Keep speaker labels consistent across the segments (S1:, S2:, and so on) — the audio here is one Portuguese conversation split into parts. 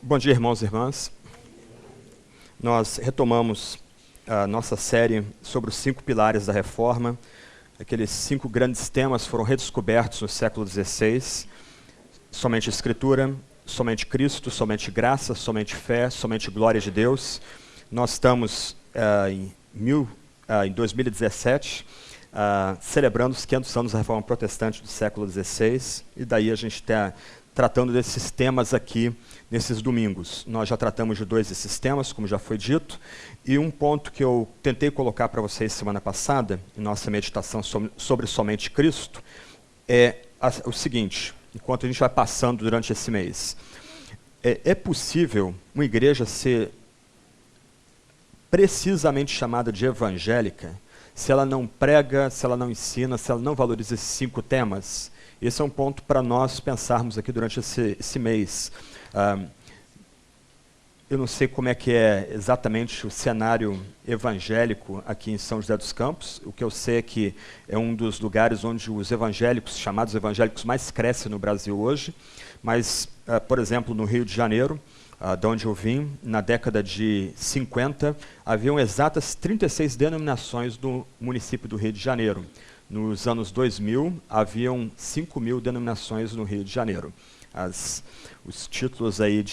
S1: Bom dia, irmãos e irmãs. Nós retomamos a nossa série sobre os 5 pilares da Reforma. Aqueles 5 grandes temas foram redescobertos no século XVI. Somente Escritura, somente Cristo, somente graça, somente fé, somente glória de Deus. Nós estamos em 2017, celebrando os 500 anos da Reforma Protestante do século XVI, e daí a gente está tratando desses temas aqui nesses domingos. Nós já tratamos de 2 desses temas, como já foi dito, e um ponto que eu tentei colocar para vocês semana passada, em nossa meditação sobre somente Cristo, é o seguinte, enquanto a gente vai passando durante esse mês. É possível uma igreja ser precisamente chamada de evangélica se ela não prega, se ela não ensina, se ela não valoriza esses 5 temas? Esse é um ponto para nós pensarmos aqui durante esse mês. Eu não sei como é que é exatamente o cenário evangélico aqui em São José dos Campos. O que eu sei é que é um dos lugares onde os evangélicos, chamados evangélicos, mais crescem no Brasil hoje. Mas, por exemplo, no Rio de Janeiro, de onde eu vim, na década de 50, haviam exatas 36 denominações no município do Rio de Janeiro. Nos anos 2000, haviam 5.000 denominações no Rio de Janeiro. Os títulos aí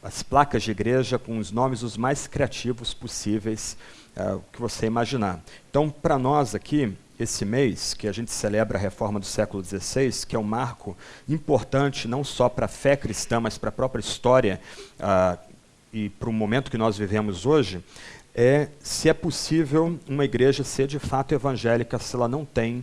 S1: as placas de igreja com os nomes os mais criativos possíveis, o que você imaginar. Então, para nós aqui, esse mês, que a gente celebra a reforma do século XVI, que é um marco importante não só para a fé cristã, mas para a própria história e para o momento que nós vivemos hoje, se é possível uma igreja ser de fato evangélica se ela não tem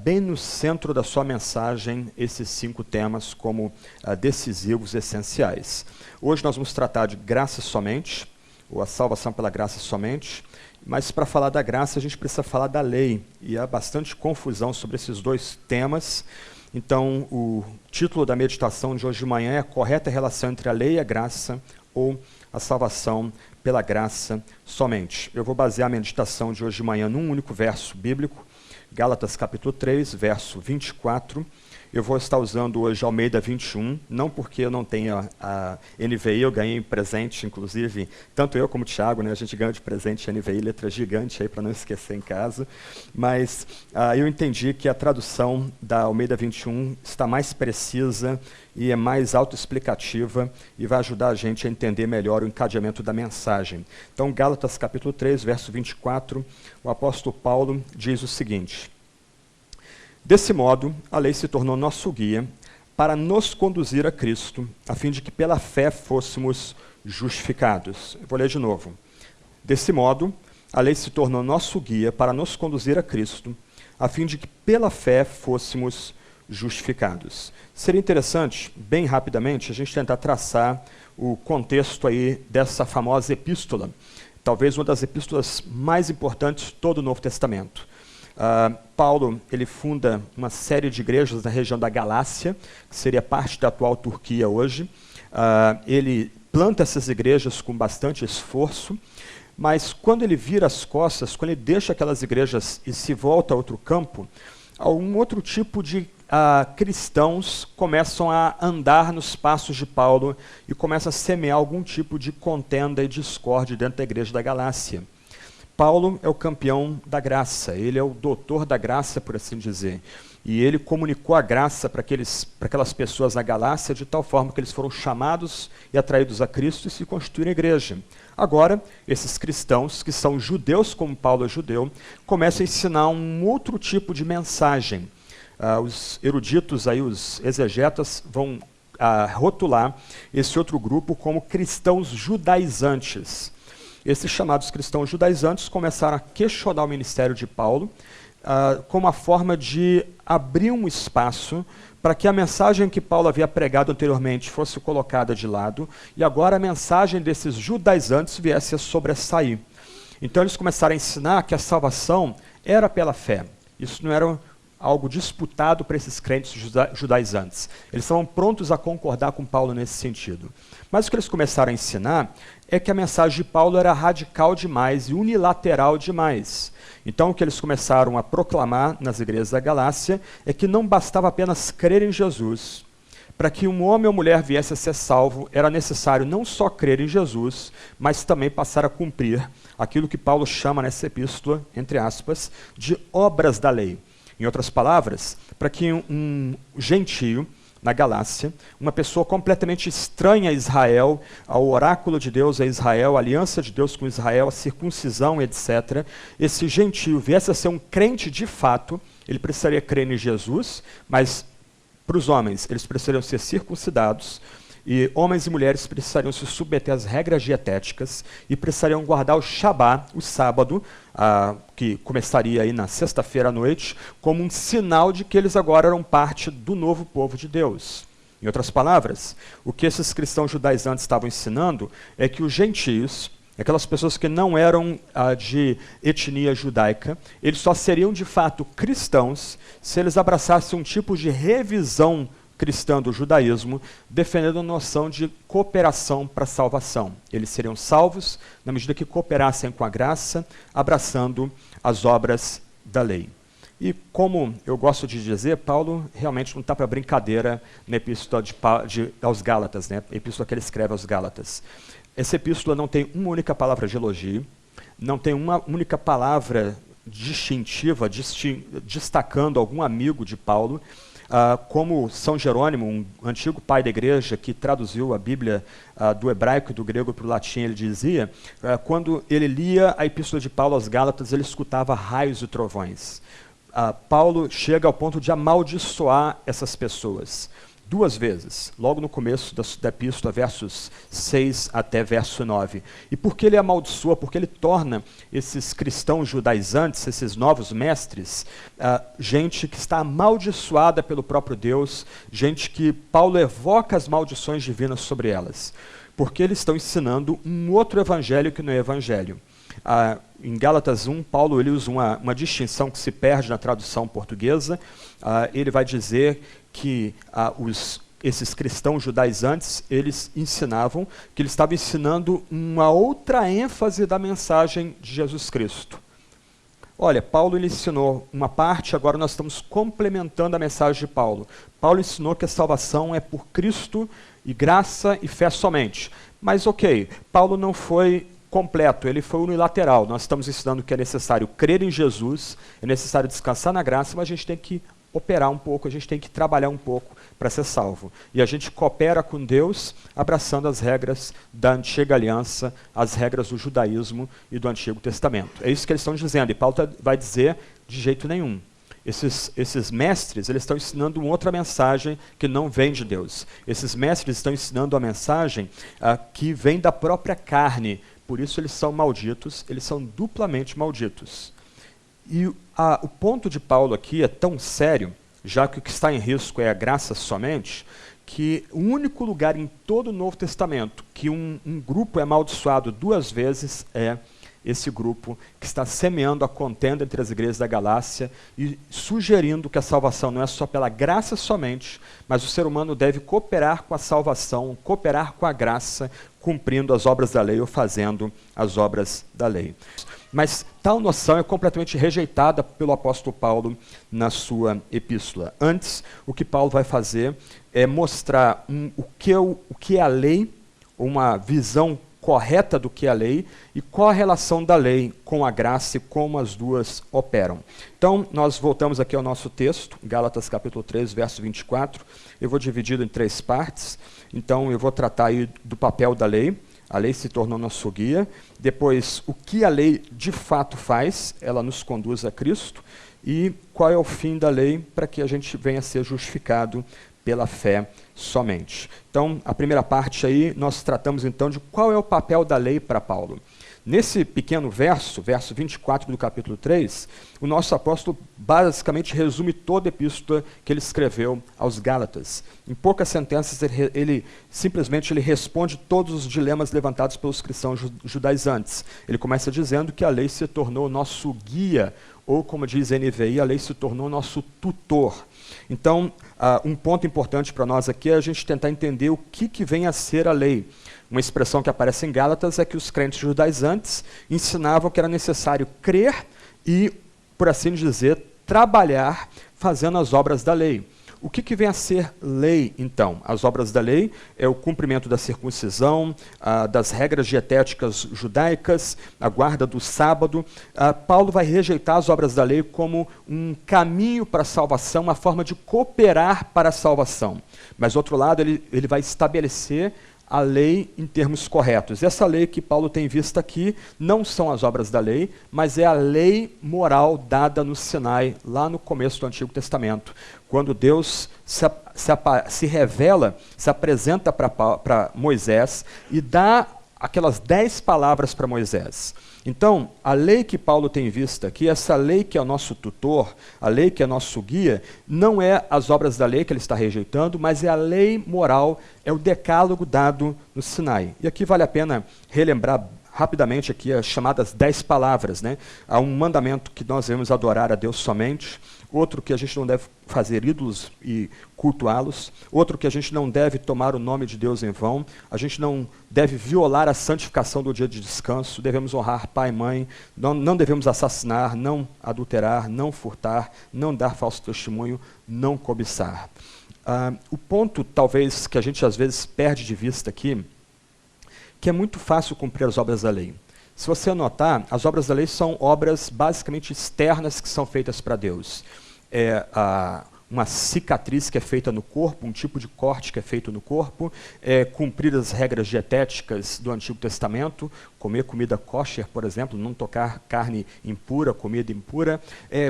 S1: bem no centro da sua mensagem esses 5 temas como decisivos, essenciais. Hoje nós vamos tratar de graça somente, ou a salvação pela graça somente, mas para falar da graça a gente precisa falar da lei, e há bastante confusão sobre esses 2 temas. Então o título da meditação de hoje de manhã é a correta relação entre a lei e a graça, ou a salvação pela graça somente. Eu vou basear a meditação de hoje de manhã num único verso bíblico, Gálatas capítulo 3, verso 24. Eu vou estar usando hoje Almeida 21, não porque eu não tenha a NVI, eu ganhei presente, inclusive, tanto eu como o Thiago, né, a gente ganha de presente a NVI, letra gigante aí para não esquecer em casa, mas eu entendi que a tradução da Almeida 21 está mais precisa e é mais autoexplicativa e vai ajudar a gente a entender melhor o encadeamento da mensagem. Então, Gálatas capítulo 3, verso 24, o apóstolo Paulo diz o seguinte: desse modo, a lei se tornou nosso guia para nos conduzir a Cristo, a fim de que pela fé fôssemos justificados. Eu vou ler de novo. Desse modo, a lei se tornou nosso guia para nos conduzir a Cristo, a fim de que pela fé fôssemos justificados. Seria interessante, bem rapidamente, a gente tentar traçar o contexto aí dessa famosa epístola, talvez uma das epístolas mais importantes de todo o Novo Testamento. Paulo ele funda uma série de igrejas na região da Galácia, que seria parte da atual Turquia hoje. Ele planta essas igrejas com bastante esforço, mas quando ele vira as costas, quando ele deixa aquelas igrejas e se volta a outro campo, algum outro tipo de cristãos começam a andar nos passos de Paulo e começam a semear algum tipo de contenda e discórdia dentro da igreja da Galácia. Paulo é o campeão da graça, ele é o doutor da graça, por assim dizer. E ele comunicou a graça para aquelas pessoas na Galácia de tal forma que eles foram chamados e atraídos a Cristo e se constituíram igreja. Agora, esses cristãos, que são judeus como Paulo é judeu, começam a ensinar um outro tipo de mensagem. Os eruditos, aí, os exegetas, vão rotular esse outro grupo como cristãos judaizantes. Esses chamados cristãos judaizantes começaram a questionar o ministério de Paulo como uma forma de abrir um espaço para que a mensagem que Paulo havia pregado anteriormente fosse colocada de lado e agora a mensagem desses judaizantes viesse a sobressair. Então eles começaram a ensinar que a salvação era pela fé. Isso não era algo disputado para esses crentes judaizantes. Eles estavam prontos a concordar com Paulo nesse sentido. Mas o que eles começaram a ensinar é que a mensagem de Paulo era radical demais e unilateral demais. Então o que eles começaram a proclamar nas igrejas da Galácia é que não bastava apenas crer em Jesus, para que um homem ou mulher viesse a ser salvo, era necessário não só crer em Jesus, mas também passar a cumprir aquilo que Paulo chama nessa epístola, entre aspas, de obras da lei. Em outras palavras, para que um gentio na Galácia, uma pessoa completamente estranha a Israel, ao oráculo de Deus a Israel, a aliança de Deus com Israel, a circuncisão, etc., esse gentio viesse a ser um crente de fato, ele precisaria crer em Jesus, mas para os homens eles precisariam ser circuncidados, e homens e mulheres precisariam se submeter às regras dietéticas e precisariam guardar o Shabá, o sábado, que começaria aí na sexta-feira à noite, como um sinal de que eles agora eram parte do novo povo de Deus. Em outras palavras, o que esses cristãos judaizantes estavam ensinando é que os gentios, aquelas pessoas que não eram de etnia judaica, eles só seriam de fato cristãos se eles abraçassem um tipo de revisão cristã do judaísmo, defendendo a noção de cooperação para a salvação. Eles seriam salvos na medida que cooperassem com a graça, abraçando as obras da lei. E como eu gosto de dizer, Paulo realmente não está para brincadeira na epístola aos Gálatas, né? A epístola que ele escreve aos Gálatas. Essa epístola não tem uma única palavra de elogio, não tem uma única palavra distintiva, destacando algum amigo de Paulo, como São Jerônimo, um antigo pai da igreja que traduziu a Bíblia do hebraico e do grego para o latim, ele dizia, quando ele lia a epístola de Paulo aos Gálatas, ele escutava raios e trovões. Paulo chega ao ponto de amaldiçoar essas pessoas. 2 vezes, logo no começo da epístola, versos 6 até verso 9. E por que ele amaldiçoa? Porque ele torna esses cristãos judaizantes, esses novos mestres, gente que está amaldiçoada pelo próprio Deus, gente que Paulo evoca as maldições divinas sobre elas. Porque eles estão ensinando um outro evangelho que não é evangelho. Em Gálatas 1, Paulo ele usa uma distinção que se perde na tradução portuguesa. Ele vai dizer que esses cristãos judaizantes, eles ensinavam que eles estavam ensinando uma outra ênfase da mensagem de Jesus Cristo. Olha, Paulo ele ensinou uma parte, agora nós estamos complementando a mensagem de Paulo. Paulo ensinou que a salvação é por Cristo e graça e fé somente. Mas ok, Paulo não foi completo, ele foi unilateral. Nós estamos ensinando que é necessário crer em Jesus, é necessário descansar na graça, mas a gente tem que operar um pouco, a gente tem que trabalhar um pouco para ser salvo. E a gente coopera com Deus abraçando as regras da antiga aliança, as regras do judaísmo e do Antigo Testamento. É isso que eles estão dizendo, e Paulo vai dizer de jeito nenhum. Esses mestres, eles estão ensinando uma outra mensagem que não vem de Deus. Esses mestres estão ensinando a mensagem que vem da própria carne. Por isso eles são malditos, eles são duplamente malditos. E o ponto de Paulo aqui é tão sério, já que o que está em risco é a graça somente, que o único lugar em todo o Novo Testamento que um grupo é amaldiçoado 2 vezes é esse grupo que está semeando a contenda entre as igrejas da Galácia e sugerindo que a salvação não é só pela graça somente, mas o ser humano deve cooperar com a salvação, cooperar com a graça, cumprindo as obras da lei ou fazendo as obras da lei. Mas tal noção é completamente rejeitada pelo apóstolo Paulo na sua epístola. Antes, o que Paulo vai fazer é mostrar o que é a lei, uma visão correta do que é a lei e qual a relação da lei com a graça e como as duas operam. Então, nós voltamos aqui ao nosso texto, Gálatas capítulo 3, verso 24. Eu vou dividir em 3 partes. Então, eu vou tratar aí do papel da lei. A lei se tornou nosso guia. Depois, o que a lei de fato faz, ela nos conduz a Cristo. E qual é o fim da lei para que a gente venha a ser justificado pela fé somente. Então, a primeira parte aí, nós tratamos então de qual é o papel da lei para Paulo. Nesse pequeno verso 24 do capítulo 3, o nosso apóstolo basicamente resume toda a epístola que ele escreveu aos Gálatas. Em poucas sentenças, ele simplesmente responde todos os dilemas levantados pelos cristãos judaizantes. Ele começa dizendo que a lei se tornou nosso guia, ou como diz a NVI, a lei se tornou nosso tutor. Então, um ponto importante para nós aqui é a gente tentar entender o que vem a ser a lei. Uma expressão que aparece em Gálatas é que os crentes judaizantes ensinavam que era necessário crer e, por assim dizer, trabalhar fazendo as obras da lei. o que vem a ser lei, então? As obras da lei é o cumprimento da circuncisão, das regras dietéticas judaicas, a guarda do sábado. Paulo vai rejeitar as obras da lei como um caminho para a salvação, uma forma de cooperar para a salvação. Mas, do outro lado, ele vai estabelecer a lei em termos corretos. Essa lei que Paulo tem vista aqui não são as obras da lei, mas é a lei moral dada no Sinai, lá no começo do Antigo Testamento, quando Deus se revela, se apresenta para Moisés e dá aquelas 10 palavras para Moisés. Então, a lei que Paulo tem vista aqui, essa lei que é o nosso tutor, a lei que é nosso guia, não é as obras da lei que ele está rejeitando, mas é a lei moral, é o decálogo dado no Sinai. E aqui vale a pena relembrar rapidamente aqui as chamadas 10 palavras, né? Há um mandamento que nós devemos adorar a Deus somente, outro que a gente não deve fazer ídolos e cultuá-los, outro que a gente não deve tomar o nome de Deus em vão, a gente não deve violar a santificação do dia de descanso, devemos honrar pai e mãe, não devemos assassinar, não adulterar, não furtar, não dar falso testemunho, não cobiçar. O ponto, talvez, que a gente às vezes perde de vista aqui, que é muito fácil cumprir as obras da lei. Se você notar, as obras da lei são obras basicamente externas que são feitas para Deus. Uma cicatriz que é feita no corpo, um tipo de corte que é feito no corpo, cumprir as regras dietéticas do Antigo Testamento, comer comida kosher, por exemplo, não tocar carne impura, comida impura,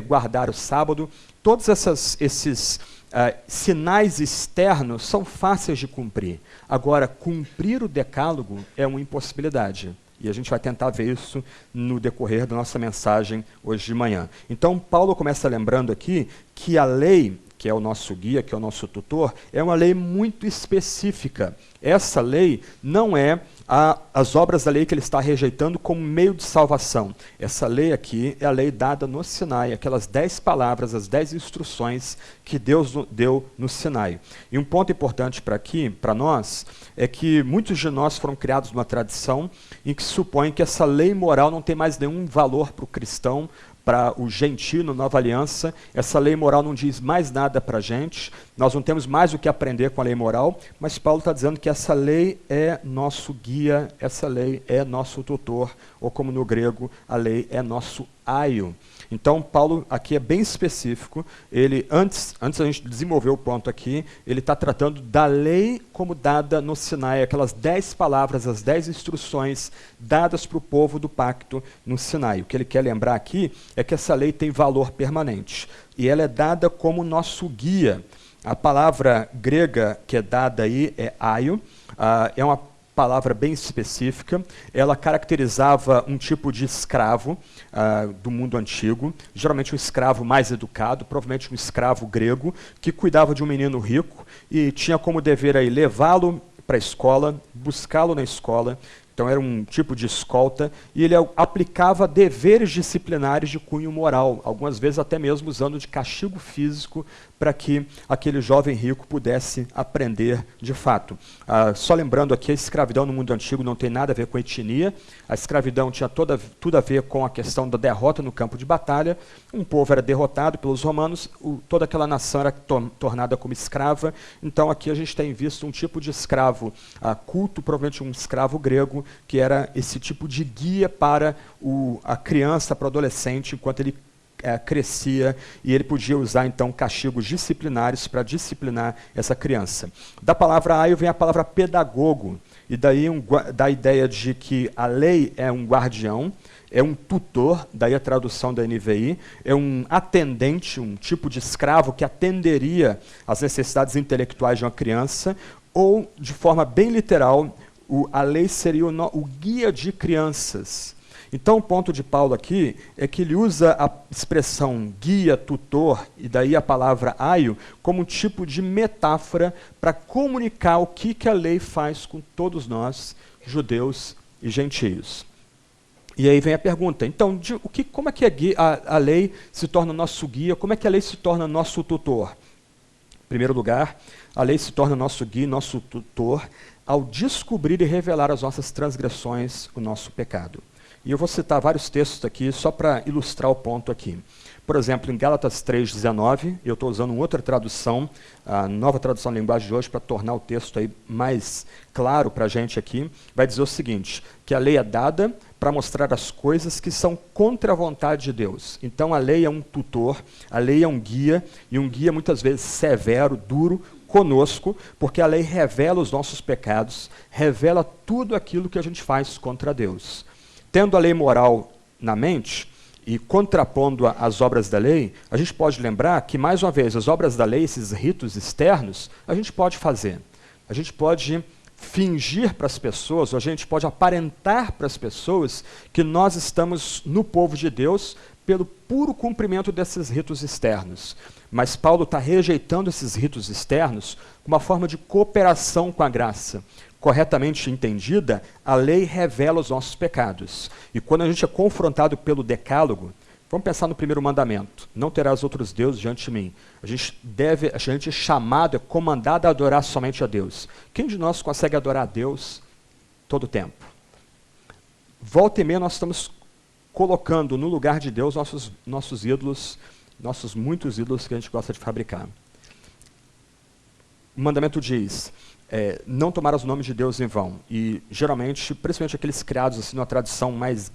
S1: guardar o sábado. Todos esses sinais externos são fáceis de cumprir. Agora, cumprir o decálogo é uma impossibilidade. E a gente vai tentar ver isso no decorrer da nossa mensagem hoje de manhã. Então, Paulo começa lembrando aqui que a lei, que é o nosso guia, que é o nosso tutor, é uma lei muito específica. Essa lei não é as obras da lei que ele está rejeitando como meio de salvação. Essa lei aqui é a lei dada no Sinai, aquelas 10 palavras, as 10 instruções que Deus deu no Sinai. E um ponto importante para nós, é que muitos de nós foram criados numa tradição em que supõe que essa lei moral não tem mais nenhum valor para o cristão, para o gentio na Nova Aliança. Essa lei moral não diz mais nada para a gente, nós não temos mais o que aprender com a lei moral, mas Paulo está dizendo que essa lei é nosso guia, essa lei é nosso tutor, ou como no grego, a lei é nosso aio. Então, Paulo aqui é bem específico, antes a gente desenvolver o ponto aqui, ele está tratando da lei como dada no Sinai, aquelas 10 palavras, as 10 instruções dadas para o povo do pacto no Sinai. O que ele quer lembrar aqui é que essa lei tem valor permanente, e ela é dada como nosso guia. A palavra grega que é dada aí é aio, é uma palavra bem específica, ela caracterizava um tipo de escravo do mundo antigo, geralmente um escravo mais educado, provavelmente um escravo grego, que cuidava de um menino rico e tinha como dever aí levá-lo para a escola, buscá-lo na escola. Então era um tipo de escolta, e ele aplicava deveres disciplinares de cunho moral, algumas vezes até mesmo usando de castigo físico para que aquele jovem rico pudesse aprender de fato. Só lembrando aqui, a escravidão no mundo antigo não tem nada a ver com etnia, a escravidão tinha tudo a ver com a questão da derrota no campo de batalha. Um povo era derrotado pelos romanos, toda aquela nação era tornada como escrava. Então aqui a gente tem visto um tipo de escravo culto, provavelmente um escravo grego, que era esse tipo de guia para a criança, para o adolescente, enquanto ele crescia, e ele podia usar então castigos disciplinares para disciplinar essa criança. Da palavra aio vem a palavra pedagogo, e daí dá a ideia de que a lei é um guardião, é um tutor, daí a tradução da NVI, é um atendente, um tipo de escravo que atenderia às necessidades intelectuais de uma criança, ou, de forma bem literal, a lei seria o guia de crianças. Então, o ponto de Paulo aqui é que ele usa a expressão guia, tutor, e daí a palavra aio, como um tipo de metáfora para comunicar o que a lei faz com todos nós, judeus e gentios. E aí vem a pergunta, então, como é que a lei se torna nosso guia, como é que a lei se torna nosso tutor? Em primeiro lugar, a lei se torna nosso guia, nosso tutor, ao descobrir e revelar as nossas transgressões, o nosso pecado. E eu vou citar vários textos aqui só para ilustrar o ponto aqui. Por exemplo, em Gálatas 3,19, eu estou usando outra tradução, a nova tradução da linguagem de hoje, para tornar o texto aí mais claro para a gente aqui, vai dizer o seguinte, que a lei é dada para mostrar as coisas que são contra a vontade de Deus. Então a lei é um tutor, a lei é um guia, e um guia muitas vezes severo, duro, conosco, porque a lei revela os nossos pecados, revela tudo aquilo que a gente faz contra Deus. Tendo a lei moral na mente, e contrapondo às obras da lei, a gente pode lembrar que, mais uma vez, as obras da lei, esses ritos externos, a gente pode fazer. A gente pode fingir para as pessoas, ou a gente pode aparentar para as pessoas que nós estamos no povo de Deus pelo puro cumprimento desses ritos externos. Mas Paulo está rejeitando esses ritos externos como uma forma de cooperação com a graça. Corretamente entendida, a lei revela os nossos pecados. E quando a gente é confrontado pelo decálogo, vamos pensar no primeiro mandamento, não terás outros deuses diante de mim. A gente é chamado, é comandado a adorar somente a Deus. Quem de nós consegue adorar a Deus todo o tempo? Volta e meia nós estamos colocando no lugar de Deus nossos ídolos, nossos muitos ídolos que a gente gosta de fabricar. O mandamento diz, não tomarás o nome de Deus em vão. E geralmente, principalmente aqueles criados assim, numa tradição mais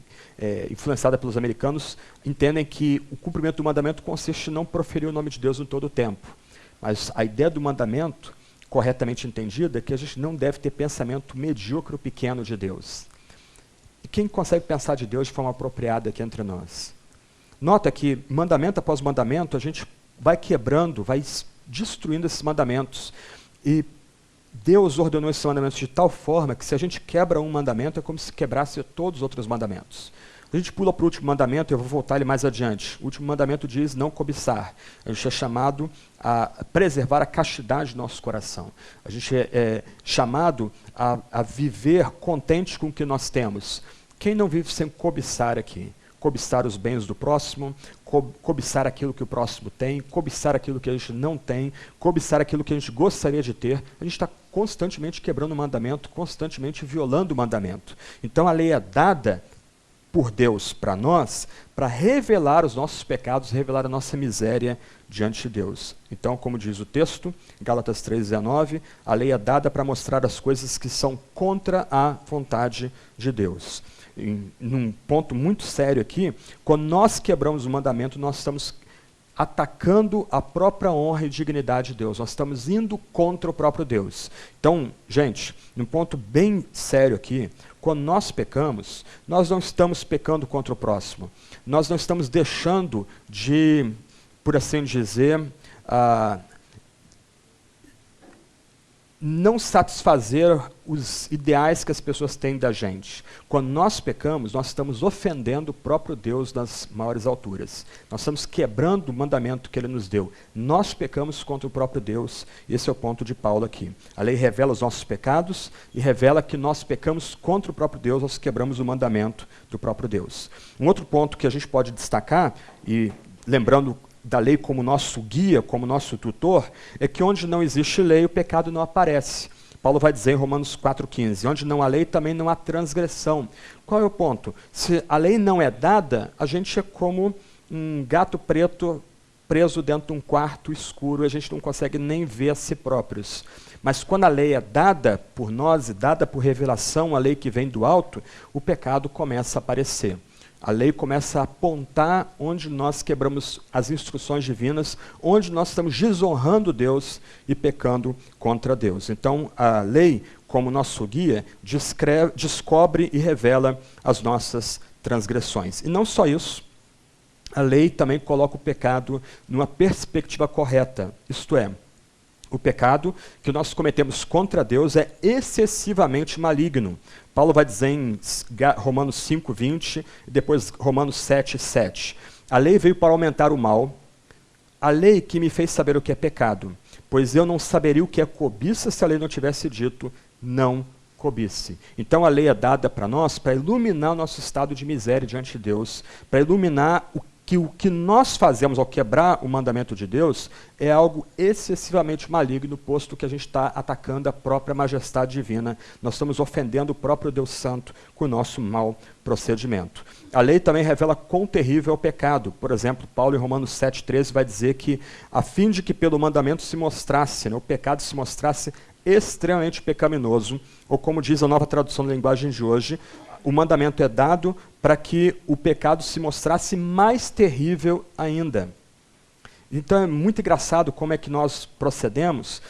S1: influenciada pelos americanos, entendem que o cumprimento do mandamento consiste em não proferir o nome de Deus em todo o tempo. Mas a ideia do mandamento, corretamente entendida, é que a gente não deve ter pensamento medíocre ou pequeno de Deus. E quem consegue pensar de Deus de forma apropriada aqui entre nós? Nota que, mandamento após mandamento, a gente vai quebrando, vai destruindo esses mandamentos. E Deus ordenou esses mandamentos de tal forma que se a gente quebra um mandamento, é como se quebrasse todos os outros mandamentos. A gente pula para o último mandamento, eu vou voltar ele mais adiante. O último mandamento diz não cobiçar. A gente é chamado a preservar a castidade do nosso coração. A gente é chamado a viver contente com o que nós temos. Quem não vive sem cobiçar aqui? Cobiçar os bens do próximo, cobiçar aquilo que o próximo tem, cobiçar aquilo que a gente não tem, cobiçar aquilo que a gente gostaria de ter. A gente está constantemente quebrando o mandamento, constantemente violando o mandamento. Então a lei é dada por Deus para nós, para revelar os nossos pecados, revelar a nossa miséria diante de Deus. Então, como diz o texto, Gálatas 3,19, a lei é dada para mostrar as coisas que são contra a vontade de Deus. Num ponto muito sério aqui, quando nós quebramos o mandamento, nós estamos atacando a própria honra e dignidade de Deus. Nós estamos indo contra o próprio Deus. Então, gente, num ponto bem sério aqui, quando nós pecamos, nós não estamos pecando contra o próximo. Nós não estamos deixando de, por assim dizer, não satisfazer os ideais que as pessoas têm da gente. Quando nós pecamos, nós estamos ofendendo o próprio Deus nas maiores alturas. Nós estamos quebrando o mandamento que Ele nos deu. Nós pecamos contra o próprio Deus. Esse é o ponto de Paulo aqui. A lei revela os nossos pecados e revela que nós pecamos contra o próprio Deus, nós quebramos o mandamento do próprio Deus. Um outro ponto que a gente pode destacar, e lembrando da lei como nosso guia, como nosso tutor, é que onde não existe lei, o pecado não aparece. Paulo vai dizer em Romanos 4,15, onde não há lei, também não há transgressão. Qual é o ponto? Se a lei não é dada, a gente é como um gato preto preso dentro de um quarto escuro, e a gente não consegue nem ver a si próprios. Mas quando a lei é dada por nós e dada por revelação, a lei que vem do alto, o pecado começa a aparecer. A lei começa a apontar onde nós quebramos as instruções divinas, onde nós estamos desonrando Deus e pecando contra Deus. Então, a lei, como nosso guia, descobre e revela as nossas transgressões. E não só isso, a lei também coloca o pecado numa perspectiva correta, isto é, o pecado que nós cometemos contra Deus é excessivamente maligno. Paulo vai dizer em Romanos 5,20 e depois Romanos 7,7. A lei veio para aumentar o mal, a lei que me fez saber o que é pecado, pois eu não saberia o que é cobiça se a lei não tivesse dito, não cobice. Então a lei é dada para nós para iluminar o nosso estado de miséria diante de Deus, para iluminar o que o que nós fazemos ao quebrar o mandamento de Deus é algo excessivamente maligno, posto que a gente está atacando a própria majestade divina. Nós estamos ofendendo o próprio Deus Santo com o nosso mau procedimento. A lei também revela quão terrível é o pecado. Por exemplo, Paulo em Romanos 7,13 vai dizer que, a fim de que pelo mandamento se mostrasse, o pecado se mostrasse extremamente pecaminoso, ou como diz a Nova Tradução da Linguagem de hoje, o mandamento é dado para que o pecado se mostrasse mais terrível ainda. Então é muito engraçado como é que nós procedemos.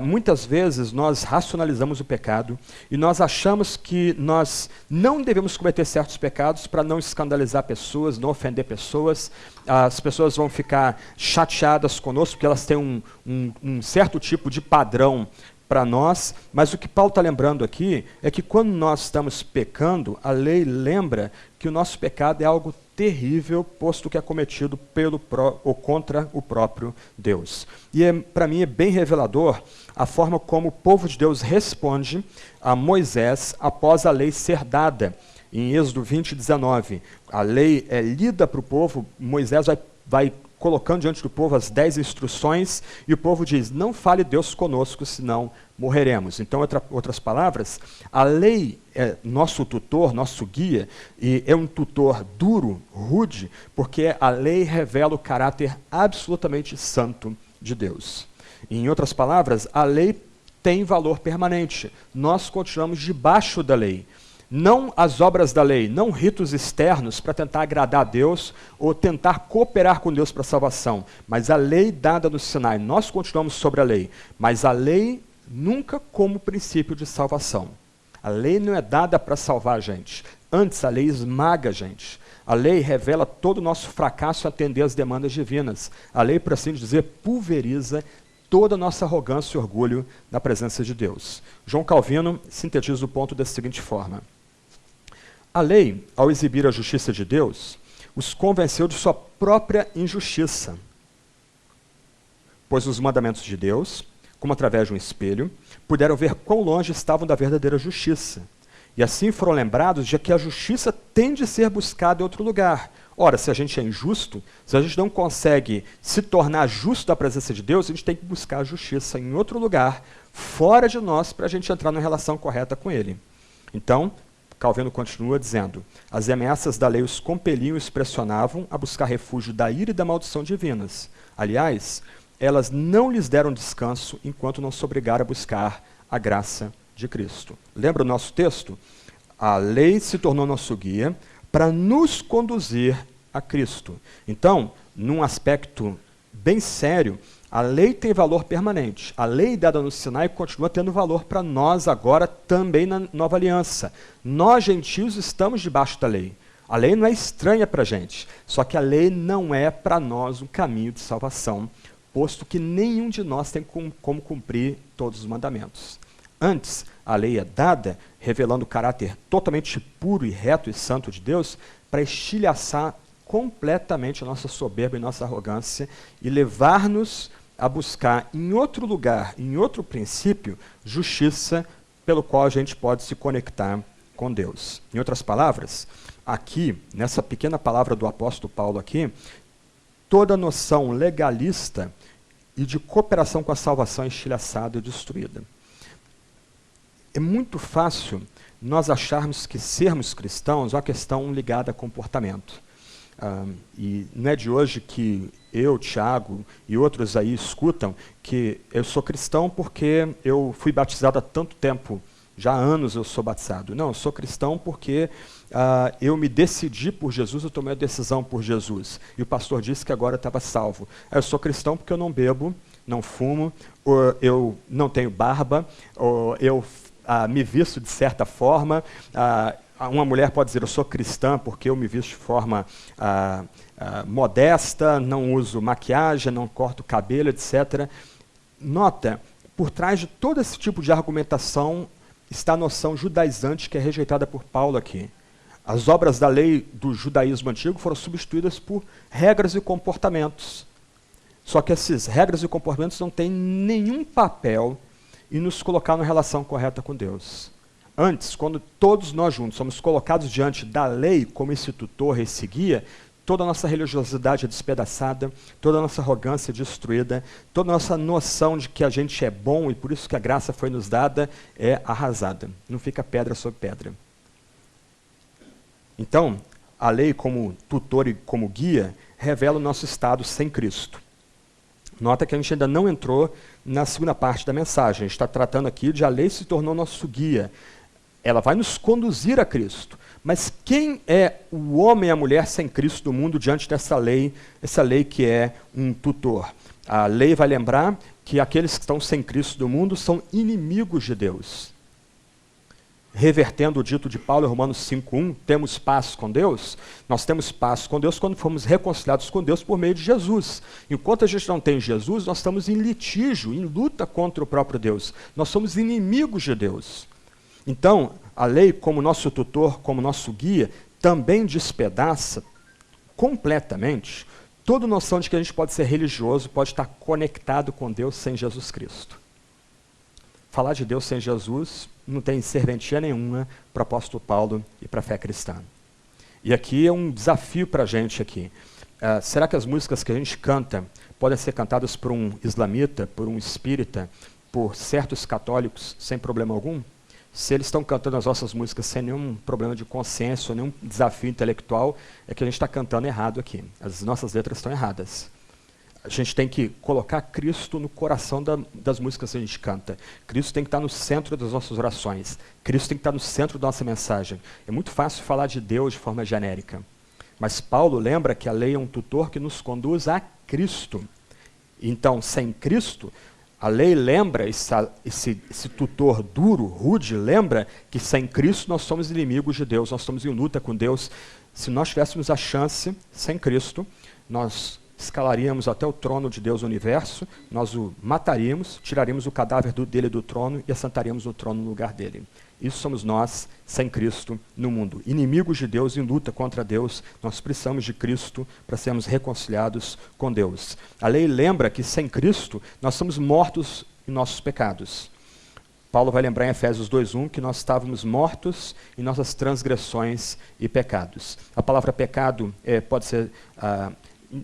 S1: Muitas vezes nós racionalizamos o pecado e nós achamos que nós não devemos cometer certos pecados para não escandalizar pessoas, não ofender pessoas. As pessoas vão ficar chateadas conosco porque elas têm um certo tipo de padrão para nós, mas o que Paulo está lembrando aqui é que quando nós estamos pecando, a lei lembra que o nosso pecado é algo terrível, posto que é cometido ou contra o próprio Deus. E para mim é bem revelador a forma como o povo de Deus responde a Moisés após a lei ser dada. Em Êxodo 20:19, a lei é lida para o povo, Moisés vai colocando diante do povo as 10 instruções, e o povo diz, não fale Deus conosco, senão morreremos. Então, outras palavras, a lei é nosso tutor, nosso guia, e é um tutor duro, rude, porque a lei revela o caráter absolutamente santo de Deus. Em outras palavras, a lei tem valor permanente. Nós continuamos debaixo da lei. Não as obras da lei, não ritos externos para tentar agradar a Deus ou tentar cooperar com Deus para a salvação, mas a lei dada no Sinai. Nós continuamos sobre a lei, mas a lei nunca como princípio de salvação. A lei não é dada para salvar a gente. Antes, a lei esmaga a gente. A lei revela todo o nosso fracasso em atender às demandas divinas. A lei, por assim dizer, pulveriza toda a nossa arrogância e orgulho na presença de Deus. João Calvino sintetiza o ponto da seguinte forma. A lei, ao exibir a justiça de Deus, os convenceu de sua própria injustiça, pois os mandamentos de Deus, como através de um espelho, puderam ver quão longe estavam da verdadeira justiça. E assim foram lembrados de que a justiça tem de ser buscada em outro lugar. Ora, se a gente é injusto, se a gente não consegue se tornar justo da presença de Deus, a gente tem que buscar a justiça em outro lugar, fora de nós, para a gente entrar numa relação correta com Ele. Então, Calvino continua dizendo, as ameaças da lei os compeliam e os pressionavam a buscar refúgio da ira e da maldição divinas. Aliás, elas não lhes deram descanso enquanto não se obrigaram a buscar a graça de Cristo. Lembra o nosso texto? A lei se tornou nosso guia para nos conduzir a Cristo. Então, num aspecto bem sério, a lei tem valor permanente. A lei dada no Sinai continua tendo valor para nós agora também na nova aliança. Nós, gentios, estamos debaixo da lei. A lei não é estranha para a gente, só que a lei não é para nós um caminho de salvação, posto que nenhum de nós tem como cumprir todos os mandamentos. Antes, a lei é dada, revelando o caráter totalmente puro e reto e santo de Deus, para estilhaçar completamente a nossa soberba e nossa arrogância e levar-nos a buscar em outro lugar, em outro princípio, justiça pelo qual a gente pode se conectar com Deus. Em outras palavras, aqui, nessa pequena palavra do apóstolo Paulo aqui, toda a noção legalista e de cooperação com a salvação é estilhaçada e destruída. É muito fácil nós acharmos que sermos cristãos é uma questão ligada a comportamento. E não é de hoje que eu, Tiago e outros aí escutam que eu sou cristão porque eu fui batizado há tanto tempo, já há anos eu sou batizado. Não, eu sou cristão porque eu me decidi por Jesus, eu tomei a decisão por Jesus. E o pastor disse que agora eu estava salvo. Eu sou cristão porque eu não bebo, não fumo, ou eu não tenho barba, ou eu me visto de certa forma. Uma mulher pode dizer, eu sou cristã porque eu me visto de forma modesta, não uso maquiagem, não corto cabelo, etc. Nota, por trás de todo esse tipo de argumentação está a noção judaizante que é rejeitada por Paulo aqui. As obras da lei do judaísmo antigo foram substituídas por regras e comportamentos. Só que essas regras e comportamentos não têm nenhum papel em nos colocar numa relação correta com Deus. Antes, quando todos nós juntos somos colocados diante da lei como esse tutor, esse guia, toda a nossa religiosidade é despedaçada, toda a nossa arrogância é destruída, toda a nossa noção de que a gente é bom e por isso que a graça foi nos dada é arrasada. Não fica pedra sobre pedra. Então, a lei como tutor e como guia revela o nosso estado sem Cristo. Nota que a gente ainda não entrou na segunda parte da mensagem. A gente está tratando aqui de a lei se tornou nosso guia. Ela vai nos conduzir a Cristo. Mas quem é o homem e a mulher sem Cristo do mundo diante dessa lei, essa lei que é um tutor? A lei vai lembrar que aqueles que estão sem Cristo do mundo são inimigos de Deus. Revertendo o dito de Paulo em Romanos 5:1, temos paz com Deus? Nós temos paz com Deus quando fomos reconciliados com Deus por meio de Jesus. Enquanto a gente não tem Jesus, nós estamos em litígio, em luta contra o próprio Deus. Nós somos inimigos de Deus. Então, a lei, como nosso tutor, como nosso guia, também despedaça completamente toda noção de que a gente pode ser religioso, pode estar conectado com Deus sem Jesus Cristo. Falar de Deus sem Jesus não tem serventia nenhuma para o apóstolo Paulo e para a fé cristã. E aqui é um desafio para a gente aqui. Será que as músicas que a gente canta podem ser cantadas por um islamita, por um espírita, por certos católicos, sem problema algum? Se eles estão cantando as nossas músicas sem nenhum problema de consciência, nenhum desafio intelectual, é que a gente está cantando errado aqui. As nossas letras estão erradas. A gente tem que colocar Cristo no coração das músicas que a gente canta. Cristo tem que estar no centro das nossas orações. Cristo tem que estar no centro da nossa mensagem. É muito fácil falar de Deus de forma genérica. Mas Paulo lembra que a lei é um tutor que nos conduz a Cristo. Então, sem Cristo, a lei lembra, esse tutor duro, rude, lembra que sem Cristo nós somos inimigos de Deus, nós estamos em luta com Deus. Se nós tivéssemos a chance, sem Cristo, nós escalaríamos até o trono de Deus no universo, nós o mataríamos, tiraríamos o cadáver dele do trono e assentaríamos no trono no lugar dele. Isso somos nós, sem Cristo, no mundo. Inimigos de Deus, em luta contra Deus, nós precisamos de Cristo para sermos reconciliados com Deus. A lei lembra que sem Cristo, nós somos mortos em nossos pecados. Paulo vai lembrar em Efésios 2:1 que nós estávamos mortos em nossas transgressões e pecados. A palavra pecado pode ser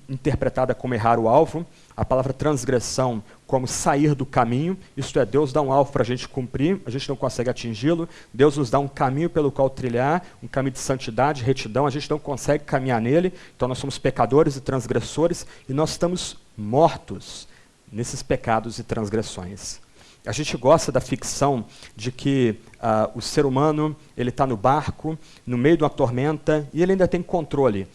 S1: interpretada como errar o alvo, a palavra transgressão como sair do caminho, isto é, Deus dá um alvo para a gente cumprir, a gente não consegue atingi-lo, Deus nos dá um caminho pelo qual trilhar, um caminho de santidade, retidão, a gente não consegue caminhar nele, então nós somos pecadores e transgressores, e nós estamos mortos nesses pecados e transgressões. A gente gosta da ficção de que o ser humano ele está no barco, no meio de uma tormenta, e ele ainda tem controle.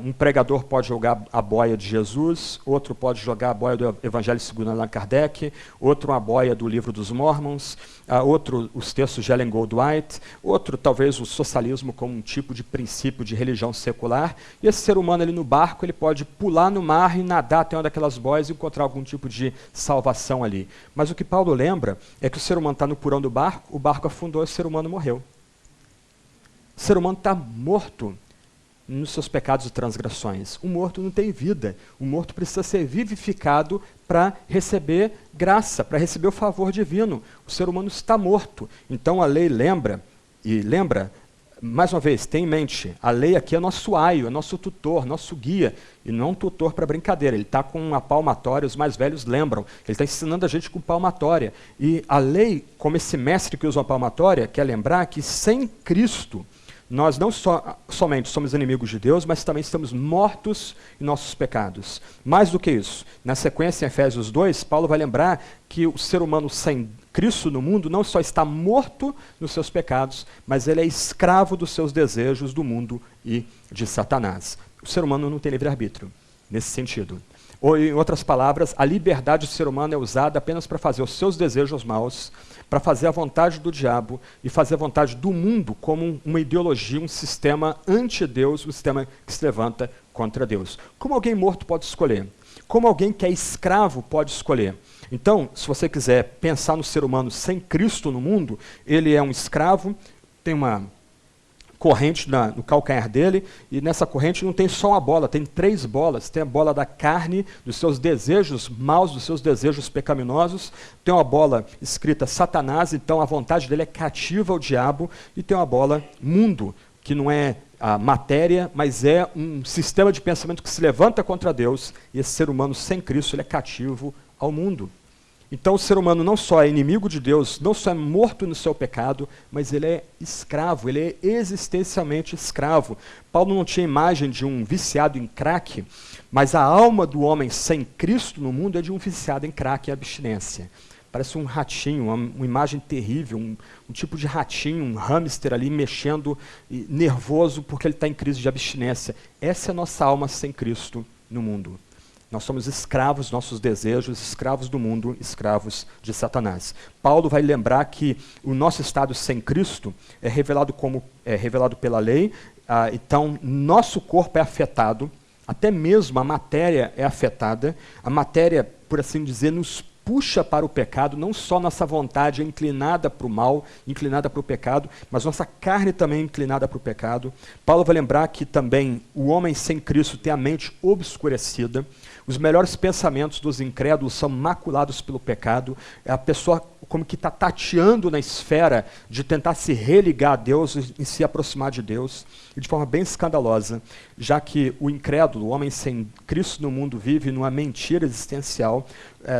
S1: Um pregador pode jogar a boia de Jesus, outro pode jogar a boia do Evangelho segundo Allan Kardec, outro a boia do Livro dos Mormons, outro os textos de Ellen Goldwhite, outro talvez o socialismo como um tipo de princípio de religião secular, e esse ser humano ali no barco ele pode pular no mar e nadar até uma daquelas boias e encontrar algum tipo de salvação ali. Mas o que Paulo lembra é que o ser humano está no porão do barco, o barco afundou e o ser humano morreu. O ser humano está morto nos seus pecados e transgressões. O morto não tem vida. O morto precisa ser vivificado para receber graça, para receber o favor divino. O ser humano está morto. Então a lei lembra, mais uma vez, tem em mente, a lei aqui é nosso aio, é nosso tutor, nosso guia, e não um tutor para brincadeira. Ele está com uma palmatória, os mais velhos lembram. Ele está ensinando a gente com palmatória. E a lei, como esse mestre que usa uma palmatória, quer lembrar que sem Cristo, nós não somente somos inimigos de Deus, mas também estamos mortos em nossos pecados. Mais do que isso, na sequência em Efésios 2, Paulo vai lembrar que o ser humano sem Cristo no mundo não só está morto nos seus pecados, mas ele é escravo dos seus desejos do mundo e de Satanás. O ser humano não tem livre-arbítrio, nesse sentido. Ou, em outras palavras, a liberdade do ser humano é usada apenas para fazer os seus desejos maus, para fazer a vontade do diabo e fazer a vontade do mundo como uma ideologia, um sistema anti-Deus, um sistema que se levanta contra Deus. Como alguém morto pode escolher? Como alguém que é escravo pode escolher? Então, se você quiser pensar no ser humano sem Cristo no mundo, ele é um escravo, tem uma corrente no calcanhar dele, e nessa corrente não tem só uma bola, tem 3 bolas. Tem a bola da carne, dos seus desejos maus, dos seus desejos pecaminosos, tem uma bola escrita Satanás, então a vontade dele é cativa ao diabo, e tem uma bola mundo, que não é a matéria, mas é um sistema de pensamento que se levanta contra Deus, e esse ser humano sem Cristo, ele é cativo ao mundo. Então o ser humano não só é inimigo de Deus, não só é morto no seu pecado, mas ele é escravo, ele é existencialmente escravo. Paulo não tinha imagem de um viciado em crack, mas a alma do homem sem Cristo no mundo é de um viciado em crack e abstinência. Parece um ratinho, uma imagem terrível, um tipo de ratinho, um hamster ali mexendo, nervoso porque ele está em crise de abstinência. Essa é a nossa alma sem Cristo no mundo. Nós somos escravos dos nossos desejos, escravos do mundo, escravos de Satanás. Paulo vai lembrar que o nosso estado sem Cristo é revelado pela lei, então nosso corpo é afetado, até mesmo a matéria é afetada. A matéria, por assim dizer, nos puxa para o pecado, não só nossa vontade é inclinada para o mal, inclinada para o pecado, mas nossa carne também é inclinada para o pecado. Paulo vai lembrar que também o homem sem Cristo tem a mente obscurecida, os melhores pensamentos dos incrédulos são maculados pelo pecado, a pessoa como que está tateando na esfera de tentar se religar a Deus e se aproximar de Deus, e de forma bem escandalosa, já que o incrédulo, o homem sem Cristo no mundo, vive numa mentira existencial.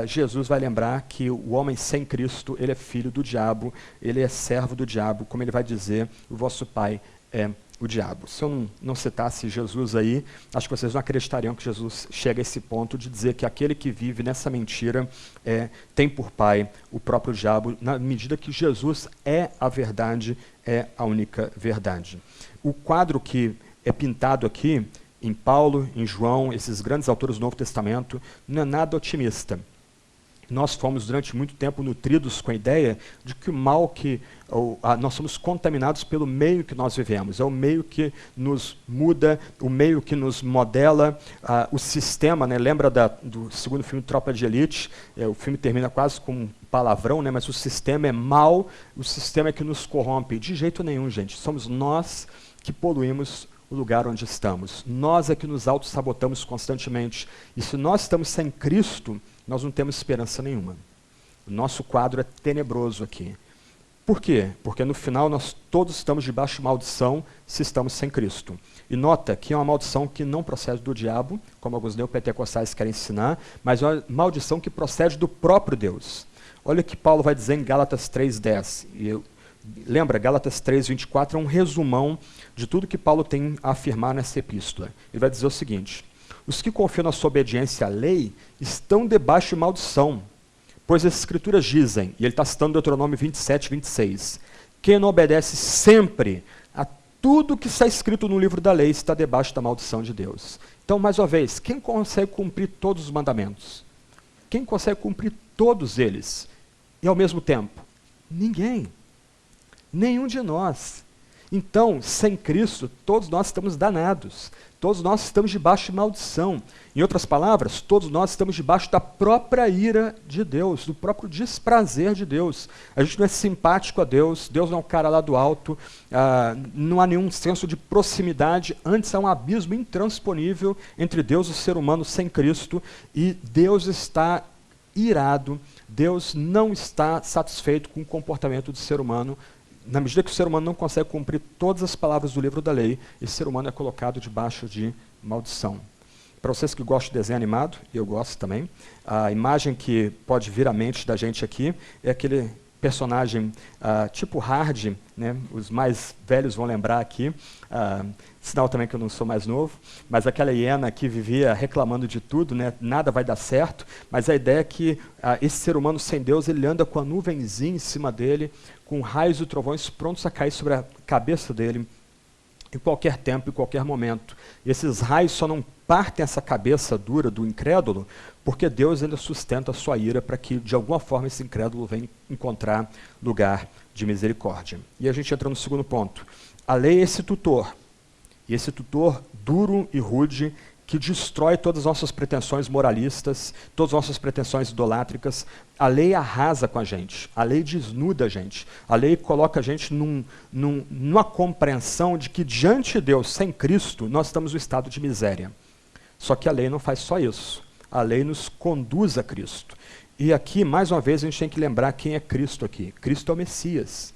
S1: Jesus vai lembrar que o homem sem Cristo, ele é filho do diabo, ele é servo do diabo, como ele vai dizer, o vosso pai é o diabo. Se eu não citasse Jesus aí, acho que vocês não acreditariam que Jesus chega a esse ponto de dizer que aquele que vive nessa mentira tem por pai o próprio diabo, na medida que Jesus é a verdade, é a única verdade. O quadro que é pintado aqui, em Paulo, em João, esses grandes autores do Novo Testamento, não é nada otimista. Nós fomos durante muito tempo nutridos com a ideia de que o mal nós somos contaminados pelo meio que nós vivemos. É o meio que nos muda, o meio que nos modela, o sistema, né? Lembra do segundo filme Tropa de Elite? O filme termina quase com um palavrão, né? Mas o sistema é mau, o sistema é que nos corrompe. De jeito nenhum, gente. Somos nós que poluímos o lugar onde estamos. Nós é que nos auto-sabotamos constantemente. E se nós estamos sem Cristo, nós não temos esperança nenhuma. O nosso quadro é tenebroso aqui. Por quê? Porque no final nós todos estamos debaixo de maldição se estamos sem Cristo. E nota que é uma maldição que não procede do diabo, como alguns neopentecostais querem ensinar, mas é uma maldição que procede do próprio Deus. Olha o que Paulo vai dizer em Gálatas 3:10. Lembra, Gálatas 3:24 é um resumão de tudo que Paulo tem a afirmar nessa epístola. Ele vai dizer o seguinte: os que confiam na sua obediência à lei estão debaixo de maldição, pois as escrituras dizem, e ele está citando Deuteronômio 27:26, quem não obedece sempre a tudo que está escrito no livro da lei está debaixo da maldição de Deus. Então, mais uma vez, quem consegue cumprir todos os mandamentos? Quem consegue cumprir todos eles? E ao mesmo tempo? Ninguém. Nenhum de nós. Então, sem Cristo, todos nós estamos danados. Todos nós estamos debaixo de maldição. Em outras palavras, todos nós estamos debaixo da própria ira de Deus, do próprio desprazer de Deus. A gente não é simpático a Deus, Deus não é um cara lá do alto, não há nenhum senso de proximidade, antes há um abismo intransponível entre Deus e o ser humano sem Cristo, e Deus está irado, Deus não está satisfeito com o comportamento do ser humano. Na medida que o ser humano não consegue cumprir todas as palavras do livro da lei, esse ser humano é colocado debaixo de maldição. Para vocês que gostam de desenho animado, e eu gosto também, a imagem que pode vir à mente da gente aqui é aquele personagem tipo Hard, né? Os mais velhos vão lembrar aqui, sinal também que eu não sou mais novo, mas aquela hiena que vivia reclamando de tudo, né? Nada vai dar certo, mas a ideia é que esse ser humano sem Deus, ele anda com a nuvenzinha em cima dele, com raios e trovões prontos a cair sobre a cabeça dele em qualquer tempo, em qualquer momento. E esses raios só não partem essa cabeça dura do incrédulo, porque Deus ainda sustenta a sua ira para que, de alguma forma, esse incrédulo venha encontrar lugar de misericórdia. E a gente entra no segundo ponto. A lei é esse tutor, e esse tutor duro e rude, que destrói todas as nossas pretensões moralistas, todas as nossas pretensões idolátricas. A lei arrasa com a gente, a lei desnuda a gente, a lei coloca a gente numa compreensão de que diante de Deus, sem Cristo, nós estamos no estado de miséria. Só que a lei não faz só isso, a lei nos conduz a Cristo. E aqui, mais uma vez, a gente tem que lembrar quem é Cristo aqui. Cristo é o Messias.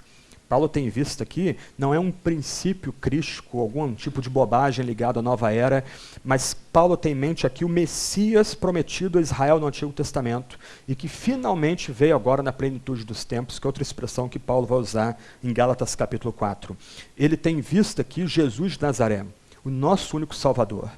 S1: Paulo tem visto aqui, não é um princípio crístico, algum tipo de bobagem ligado à nova era, mas Paulo tem em mente aqui o Messias prometido a Israel no Antigo Testamento e que finalmente veio agora na plenitude dos tempos, que é outra expressão que Paulo vai usar em Gálatas capítulo 4. Ele tem visto aqui Jesus de Nazaré, o nosso único Salvador,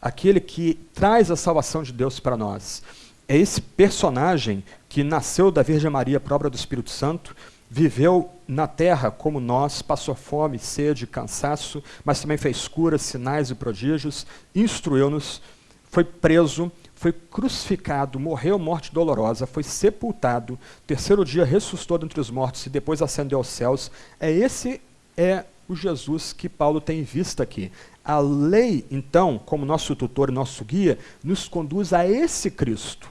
S1: aquele que traz a salvação de Deus para nós. É esse personagem que nasceu da Virgem Maria por obra do Espírito Santo, viveu na terra como nós, passou fome, sede, cansaço, mas também fez curas, sinais e prodígios, instruiu-nos, foi preso, foi crucificado, morreu morte dolorosa, foi sepultado, terceiro dia ressuscitou dentre os mortos e depois ascendeu aos céus. Esse é o Jesus que Paulo tem visto aqui. A lei, então, como nosso tutor e nosso guia, nos conduz a esse Cristo,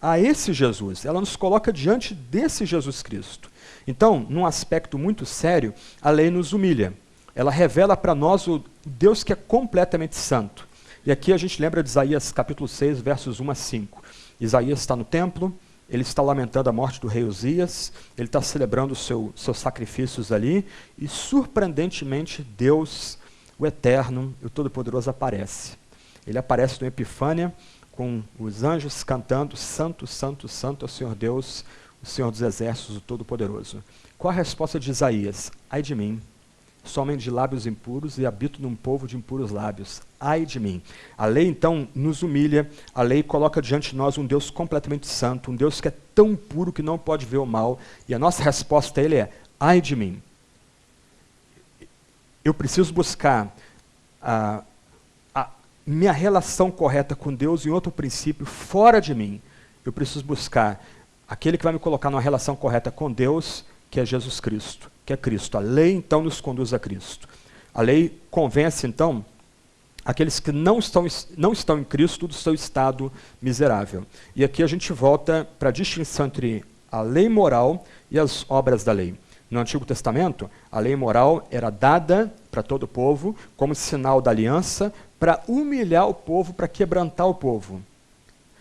S1: a esse Jesus. Ela nos coloca diante desse Jesus Cristo. Então, num aspecto muito sério, a lei nos humilha. Ela revela para nós o Deus que é completamente santo. E aqui a gente lembra de Isaías capítulo 6, versos 1 a 5. Isaías está no templo, ele está lamentando a morte do rei Uzias, ele está celebrando seus sacrifícios ali, e surpreendentemente Deus, o Eterno, o Todo-Poderoso, aparece. Ele aparece no Epifânia, com os anjos cantando, Santo, Santo, Santo é o Senhor Deus, o Senhor dos Exércitos, o Todo-Poderoso. Qual a resposta de Isaías? Ai de mim, sou homem de lábios impuros e habito num povo de impuros lábios. Ai de mim. A lei, então, nos humilha, a lei coloca diante de nós um Deus completamente santo, um Deus que é tão puro que não pode ver o mal, e a nossa resposta a ele é, ai de mim. Eu preciso buscar a minha relação correta com Deus em outro princípio fora de mim. Eu preciso buscar aquele que vai me colocar numa relação correta com Deus, que é Jesus Cristo, que é Cristo. A lei, então, nos conduz a Cristo. A lei convence, então, aqueles que não estão em Cristo do seu estado miserável. E aqui a gente volta para a distinção entre a lei moral e as obras da lei. No Antigo Testamento, a lei moral era dada para todo o povo como sinal da aliança para humilhar o povo, para quebrantar o povo.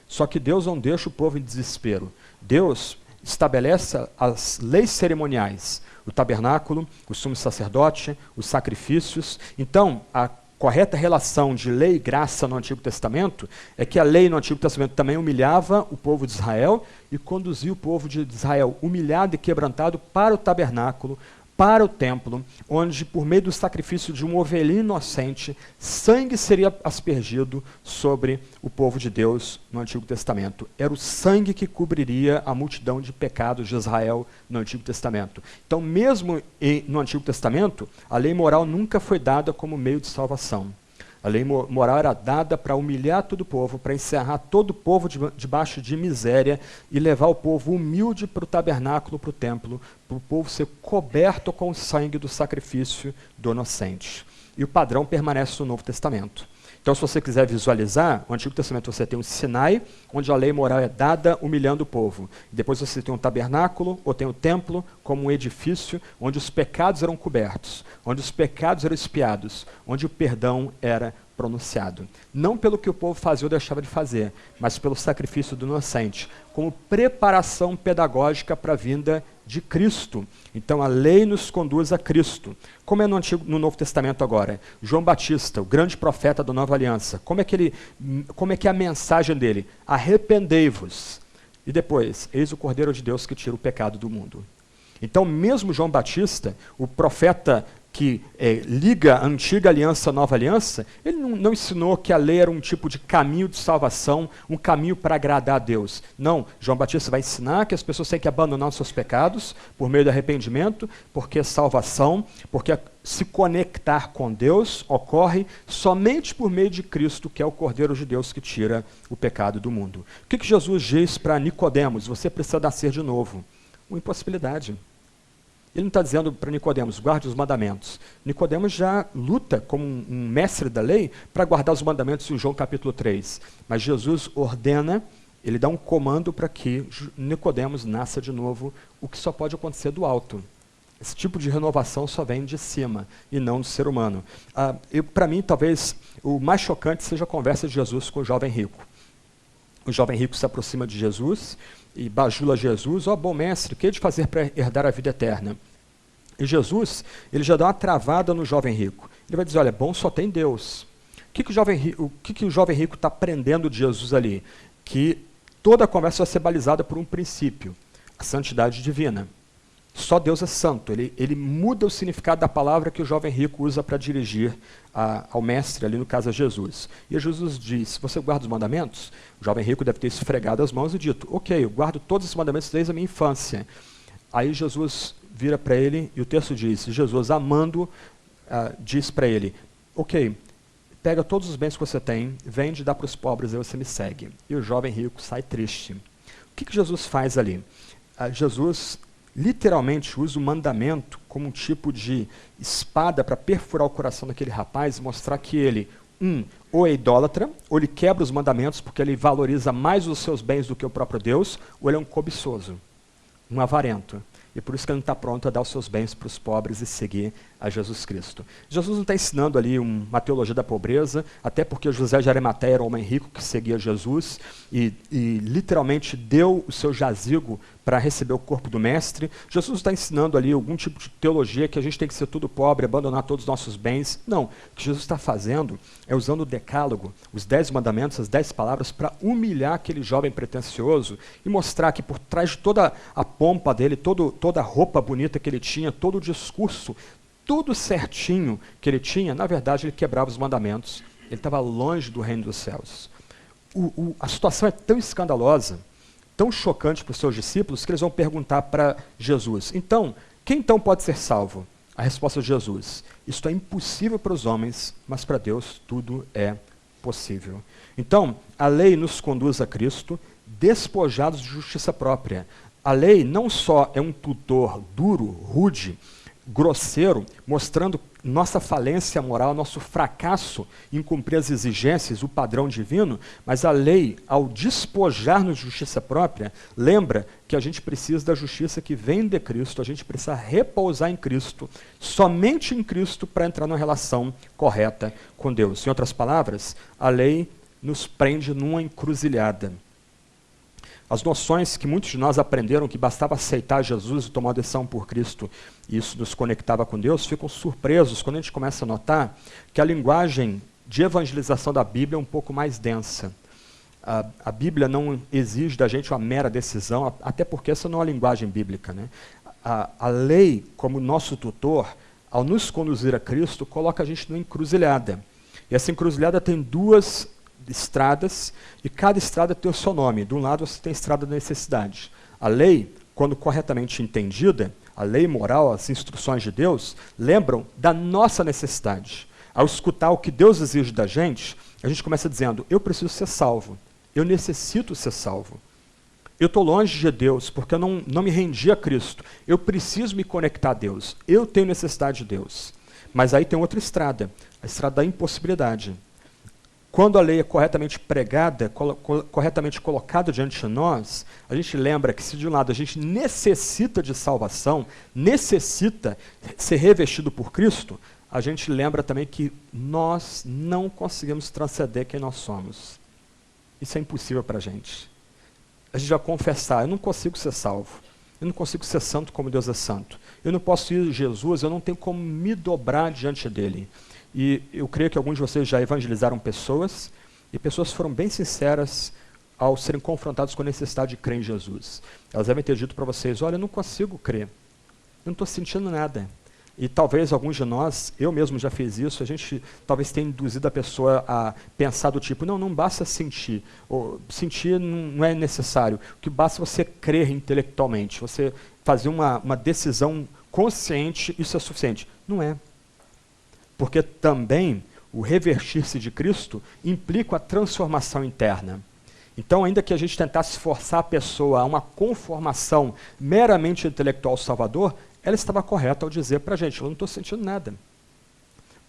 S1: Só que Deus não deixa o povo em desespero. Deus estabelece as leis cerimoniais, o tabernáculo, o sumo sacerdote, os sacrifícios. Então, a correta relação de lei e graça no Antigo Testamento é que a lei no Antigo Testamento também humilhava o povo de Israel e conduzia o povo de Israel humilhado e quebrantado para o tabernáculo, para o templo, onde, por meio do sacrifício de um ovelhinho inocente, sangue seria aspergido sobre o povo de Deus no Antigo Testamento. Era o sangue que cobriria a multidão de pecados de Israel no Antigo Testamento. Então, mesmo no Antigo Testamento, a lei moral nunca foi dada como meio de salvação. A lei moral era dada para humilhar todo o povo, para encerrar todo o povo debaixo de miséria e levar o povo humilde para o tabernáculo, para o templo, para o povo ser coberto com o sangue do sacrifício do inocente. E o padrão permanece no Novo Testamento. Então, se você quiser visualizar, no Antigo Testamento você tem um Sinai, onde a lei moral é dada humilhando o povo. Depois você tem um tabernáculo, ou tem o templo, como um edifício, onde os pecados eram cobertos, onde os pecados eram expiados, onde o perdão era pronunciado. Não pelo que o povo fazia ou deixava de fazer, mas pelo sacrifício do inocente, como preparação pedagógica para a vinda de Cristo. Então a lei nos conduz a Cristo. Como é no Novo Testamento agora? João Batista, o grande profeta da Nova Aliança, como é que é a mensagem dele? Arrependei-vos. E depois, eis o Cordeiro de Deus que tira o pecado do mundo. Então mesmo João Batista, o profeta que liga a antiga aliança à nova aliança, ele não ensinou que a lei era um tipo de caminho de salvação, um caminho para agradar a Deus. Não, João Batista vai ensinar que as pessoas têm que abandonar os seus pecados por meio do arrependimento, porque salvação, porque se conectar com Deus ocorre somente por meio de Cristo, que é o Cordeiro de Deus que tira o pecado do mundo. O que Jesus diz para Nicodemos? Você precisa nascer de novo. Uma impossibilidade. Ele não está dizendo para Nicodemos, guarde os mandamentos. Nicodemos já luta como um mestre da lei para guardar os mandamentos em João capítulo 3. Mas Jesus ordena, ele dá um comando para que Nicodemos nasça de novo, o que só pode acontecer do alto. Esse tipo de renovação só vem de cima e não do ser humano. Para mim, talvez, o mais chocante seja a conversa de Jesus com o jovem rico. O jovem rico se aproxima de Jesus e bajula Jesus, bom mestre, o que hei de fazer para herdar a vida eterna? E Jesus, ele já dá uma travada no jovem rico. Ele vai dizer, olha, bom só tem Deus. O que o jovem rico está aprendendo de Jesus ali? Que toda a conversa vai ser balizada por um princípio, a santidade divina. Só Deus é santo. Ele muda o significado da palavra que o jovem rico usa para dirigir ao mestre, ali no caso a Jesus. E Jesus diz, você guarda os mandamentos? O jovem rico deve ter esfregado as mãos e dito, ok, eu guardo todos os mandamentos desde a minha infância. Aí Jesus vira para ele e o texto diz, Jesus amando, diz para ele, ok, pega todos os bens que você tem, vende e dá para os pobres e você me segue. E o jovem rico sai triste. O que Jesus faz ali? Jesus literalmente usa o mandamento como um tipo de espada para perfurar o coração daquele rapaz e mostrar que ele, ou é idólatra, ou ele quebra os mandamentos porque ele valoriza mais os seus bens do que o próprio Deus, ou ele é um cobiçoso, um avarento. E por isso que ele não está pronto a dar os seus bens para os pobres e seguir a Jesus Cristo. Jesus não está ensinando ali uma teologia da pobreza, até porque José de Arimateia era um homem rico que seguia Jesus e literalmente deu o seu jazigo para receber o corpo do mestre. Jesus está ensinando ali algum tipo de teologia que a gente tem que ser tudo pobre, abandonar todos os nossos bens. Não, o que Jesus está fazendo é usando o decálogo, os 10 mandamentos, as 10 palavras, para humilhar aquele jovem pretensioso e mostrar que por trás de toda a pompa dele, toda a roupa bonita que ele tinha, todo o discurso, tudo certinho que ele tinha, na verdade ele quebrava os mandamentos. Ele estava longe do reino dos céus. A situação é tão escandalosa, tão chocante para os seus discípulos, que eles vão perguntar para Jesus, então, quem então pode ser salvo? A resposta de Jesus, isto é impossível para os homens, mas para Deus tudo é possível. Então, a lei nos conduz a Cristo, despojados de justiça própria. A lei não só é um tutor duro, rude, grosseiro, mostrando nossa falência moral, nosso fracasso em cumprir as exigências, o padrão divino, mas a lei, ao despojar-nos de justiça própria, lembra que a gente precisa da justiça que vem de Cristo, a gente precisa repousar em Cristo, somente em Cristo, para entrar numa relação correta com Deus. Em outras palavras, a lei nos prende numa encruzilhada. As noções que muitos de nós aprenderam que bastava aceitar Jesus e tomar a decisão por Cristo, e isso nos conectava com Deus, ficam surpresos quando a gente começa a notar que a linguagem de evangelização da Bíblia é um pouco mais densa. A Bíblia não exige da gente uma mera decisão, até porque essa não é a linguagem bíblica, né? A lei, como nosso tutor, ao nos conduzir a Cristo, coloca a gente numa encruzilhada. E essa encruzilhada tem duas estradas, e cada estrada tem o seu nome. De um lado você tem a estrada da necessidade. A lei, quando corretamente entendida, a lei moral, as instruções de Deus, lembram da nossa necessidade. Ao escutar o que Deus exige da gente, a gente começa dizendo, eu preciso ser salvo, eu necessito ser salvo. Eu estou longe de Deus, porque eu não me rendi a Cristo. Eu preciso me conectar a Deus. Eu tenho necessidade de Deus. Mas aí tem outra estrada, a estrada da impossibilidade. Quando a lei é corretamente pregada, corretamente colocada diante de nós, a gente lembra que se de um lado a gente necessita de salvação, necessita ser revestido por Cristo, a gente lembra também que nós não conseguimos transcender quem nós somos. Isso é impossível para a gente. A gente vai confessar, eu não consigo ser salvo, eu não consigo ser santo como Deus é santo. Eu não posso ir a Jesus, eu não tenho como me dobrar diante dele. E eu creio que alguns de vocês já evangelizaram pessoas, e pessoas foram bem sinceras ao serem confrontados com a necessidade de crer em Jesus. Elas devem ter dito para vocês, olha, eu não consigo crer, eu não estou sentindo nada. E talvez alguns de nós, eu mesmo já fiz isso, a gente talvez tenha induzido a pessoa a pensar do tipo, não basta sentir, ou sentir não é necessário, o que basta é você crer intelectualmente, você fazer uma decisão consciente, isso é suficiente. Não é. Porque também o revestir-se de Cristo implica a transformação interna. Então, ainda que a gente tentasse forçar a pessoa a uma conformação meramente intelectual ao Salvador, ela estava correta ao dizer para a gente, eu não estou sentindo nada.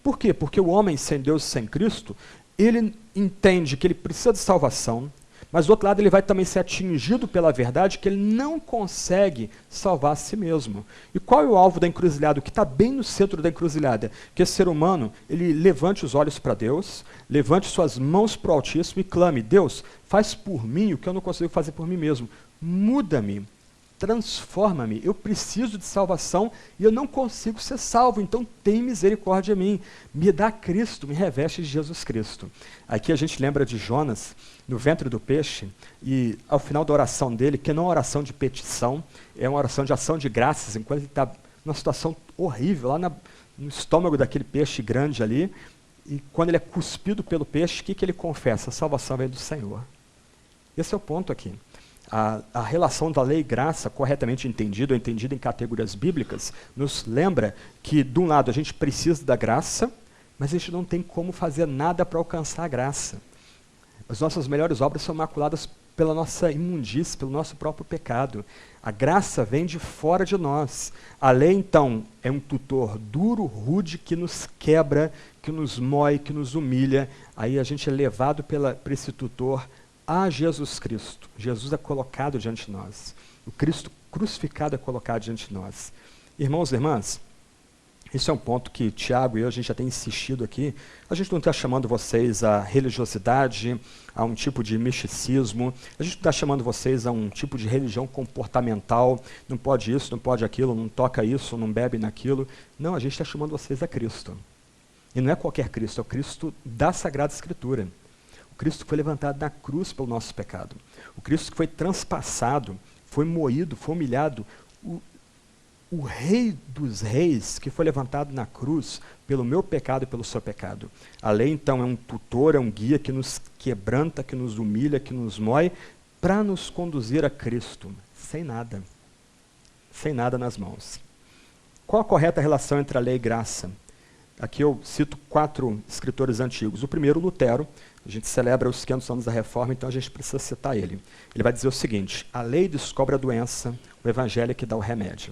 S1: Por quê? Porque o homem sem Deus e sem Cristo, ele entende que ele precisa de salvação, mas do outro lado ele vai também ser atingido pela verdade que ele não consegue salvar a si mesmo. E qual é o alvo da encruzilhada? O que está bem no centro da encruzilhada? Que esse ser humano, ele levante os olhos para Deus, levante suas mãos para o Altíssimo e clame, Deus, faz por mim o que eu não consigo fazer por mim mesmo. Muda-me. transforma-me. Eu preciso de salvação e eu não consigo ser salvo, então tem misericórdia em mim. Me dá Cristo, me reveste de Jesus Cristo. Aqui a gente lembra de Jonas, no ventre do peixe, e ao final da oração dele, que não é uma oração de petição, é uma oração de ação de graças, enquanto ele está numa situação horrível, lá no estômago daquele peixe grande ali, e quando ele é cuspido pelo peixe, o que ele confessa? A salvação vem do Senhor. Esse é o ponto aqui. A relação da lei e graça, corretamente entendida, ou entendida em categorias bíblicas, nos lembra que, de um lado, a gente precisa da graça, mas a gente não tem como fazer nada para alcançar a graça. As nossas melhores obras são maculadas pela nossa imundície, pelo nosso próprio pecado. A graça vem de fora de nós. A lei, então, é um tutor duro, rude, que nos quebra, que nos mói, que nos humilha. Aí a gente é levado por esse tutor a Jesus Cristo. Jesus é colocado diante de nós. O Cristo crucificado é colocado diante de nós. Irmãos e irmãs, esse é um ponto que Tiago e eu, a gente já tem insistido aqui. A gente não está chamando vocês a religiosidade, a um tipo de misticismo. A gente não está chamando vocês a um tipo de religião comportamental. Não pode isso, não pode aquilo, não toca isso, não bebe naquilo. Não, a gente está chamando vocês a Cristo. E não é qualquer Cristo, é o Cristo da Sagrada Escritura. O Cristo que foi levantado na cruz pelo nosso pecado. O Cristo que foi transpassado, foi moído, foi humilhado. O Rei dos Reis que foi levantado na cruz pelo meu pecado e pelo seu pecado. A lei, então, é um tutor, é um guia que nos quebranta, que nos humilha, que nos mói, para nos conduzir a Cristo, sem nada. Sem nada nas mãos. Qual a correta relação entre a lei e graça? Aqui eu cito 4 escritores antigos. O primeiro, Lutero. A gente celebra os 500 anos da Reforma, então a gente precisa citar ele. Ele vai dizer o seguinte: a lei descobre a doença, o evangelho é que dá o remédio.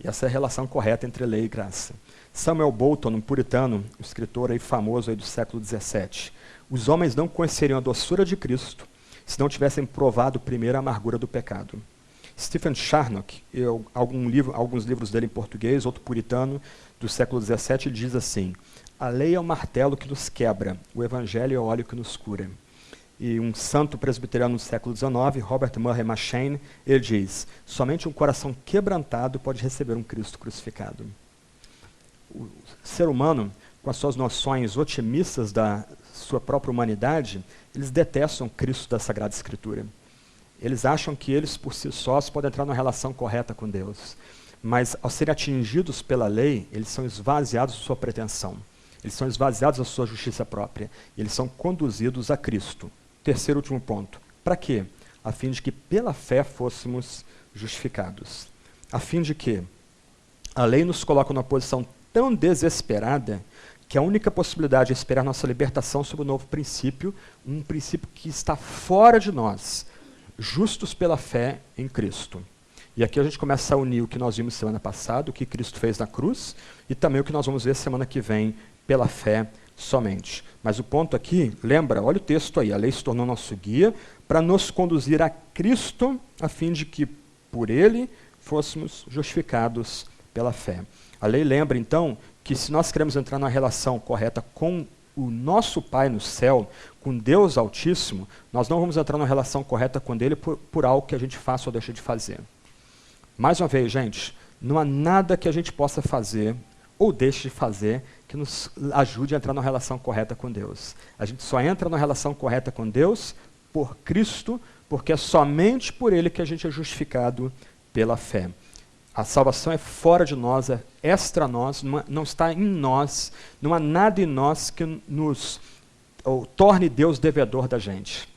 S1: E essa é a relação correta entre lei e graça. Samuel Bolton, um puritano, um escritor aí famoso aí do século XVII. Os homens não conheceriam a doçura de Cristo se não tivessem provado primeiro a amargura do pecado. Stephen Charnock, alguns livros dele em português, outro puritano do século XVII, ele diz assim: a lei é o martelo que nos quebra, o evangelho é o óleo que nos cura. E um santo presbiteriano do século XIX, Robert Murray M'Cheyne, ele diz: somente um coração quebrantado pode receber um Cristo crucificado. O ser humano, com as suas noções otimistas da sua própria humanidade, eles detestam Cristo da Sagrada Escritura. Eles acham que eles, por si sós, podem entrar numa relação correta com Deus. Mas, ao serem atingidos pela lei, eles são esvaziados de sua pretensão. Eles são esvaziados da sua justiça própria. E eles são conduzidos a Cristo. Terceiro e último ponto. Para quê? A fim de que pela fé fôssemos justificados. A fim de que a lei nos coloca numa posição tão desesperada que a única possibilidade é esperar nossa libertação sob o novo princípio, um princípio que está fora de nós, justos pela fé em Cristo. E aqui a gente começa a unir o que nós vimos semana passada, o que Cristo fez na cruz, e também o que nós vamos ver semana que vem, pela fé somente. Mas o ponto aqui, lembra, olha o texto aí, a lei se tornou nosso guia para nos conduzir a Cristo, a fim de que por ele fôssemos justificados pela fé. A lei lembra, então, que se nós queremos entrar numa relação correta com o nosso Pai no céu, com Deus Altíssimo, nós não vamos entrar numa relação correta com Ele por algo que a gente faça ou deixa de fazer. Mais uma vez, gente, não há nada que a gente possa fazer ou deixe de fazer que nos ajude a entrar numa relação correta com Deus. A gente só entra numa relação correta com Deus por Cristo, porque é somente por Ele que a gente é justificado pela fé. A salvação é fora de nós, é extra nós, não está em nós, não há nada em nós que nos torne Deus devedor da gente.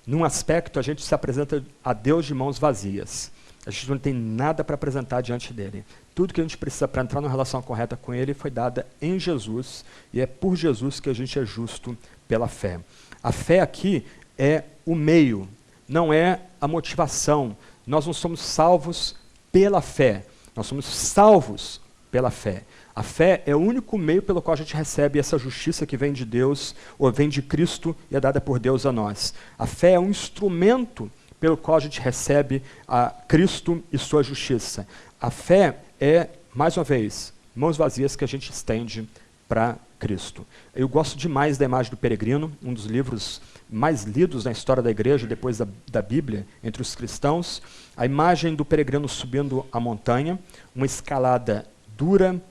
S1: Num aspecto, a gente se apresenta a Deus de mãos vazias. A gente não tem nada para apresentar diante dele. Tudo que a gente precisa para entrar numa relação correta com ele foi dada em Jesus, e é por Jesus que a gente é justo pela fé. A fé aqui é o meio, não é a motivação. Nós não somos salvos pela fé, nós somos salvos pela fé. A fé é o único meio pelo qual a gente recebe essa justiça que vem de Deus, ou vem de Cristo e é dada por Deus a nós. A fé é um instrumento pelo qual a gente recebe a Cristo e sua justiça. A fé é, mais uma vez, mãos vazias que a gente estende para Cristo. Eu gosto demais da imagem do peregrino, um dos livros mais lidos na história da igreja, depois da Bíblia, entre os cristãos. A imagem do peregrino subindo a montanha, uma escalada dura,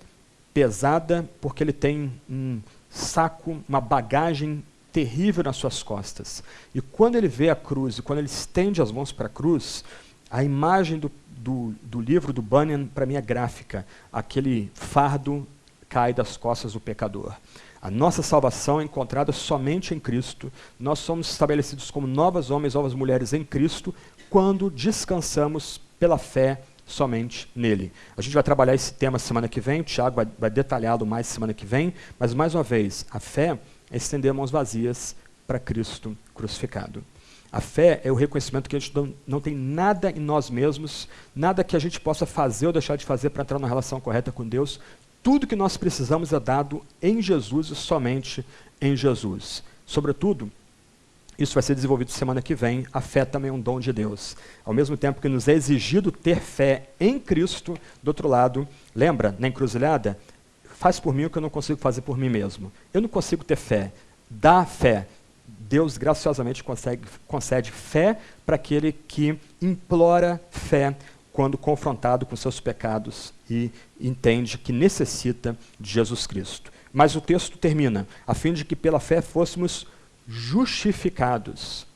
S1: pesada, porque ele tem um saco, uma bagagem terrível nas suas costas. E quando ele vê a cruz, e quando ele estende as mãos para a cruz, a imagem do livro do Bunyan, para mim, é gráfica. Aquele fardo cai das costas do pecador. A nossa salvação é encontrada somente em Cristo. Nós somos estabelecidos como novos homens, novas mulheres em Cristo, quando descansamos pela fé somente nele. A gente vai trabalhar esse tema semana que vem, o Tiago vai detalhá-lo mais semana que vem, mas mais uma vez, a fé é estender mãos vazias para Cristo crucificado. A fé é o reconhecimento que a gente não tem nada em nós mesmos, nada que a gente possa fazer ou deixar de fazer para entrar numa relação correta com Deus. Tudo que nós precisamos é dado em Jesus e somente em Jesus. Sobretudo, isso vai ser desenvolvido semana que vem, a fé também é um dom de Deus. Ao mesmo tempo que nos é exigido ter fé em Cristo, do outro lado, lembra, na encruzilhada, faz por mim o que eu não consigo fazer por mim mesmo. Eu não consigo ter fé. Dá fé. Deus graciosamente concede fé para aquele que implora fé quando confrontado com seus pecados e entende que necessita de Jesus Cristo. Mas o texto termina, a fim de que pela fé fôssemos justificados.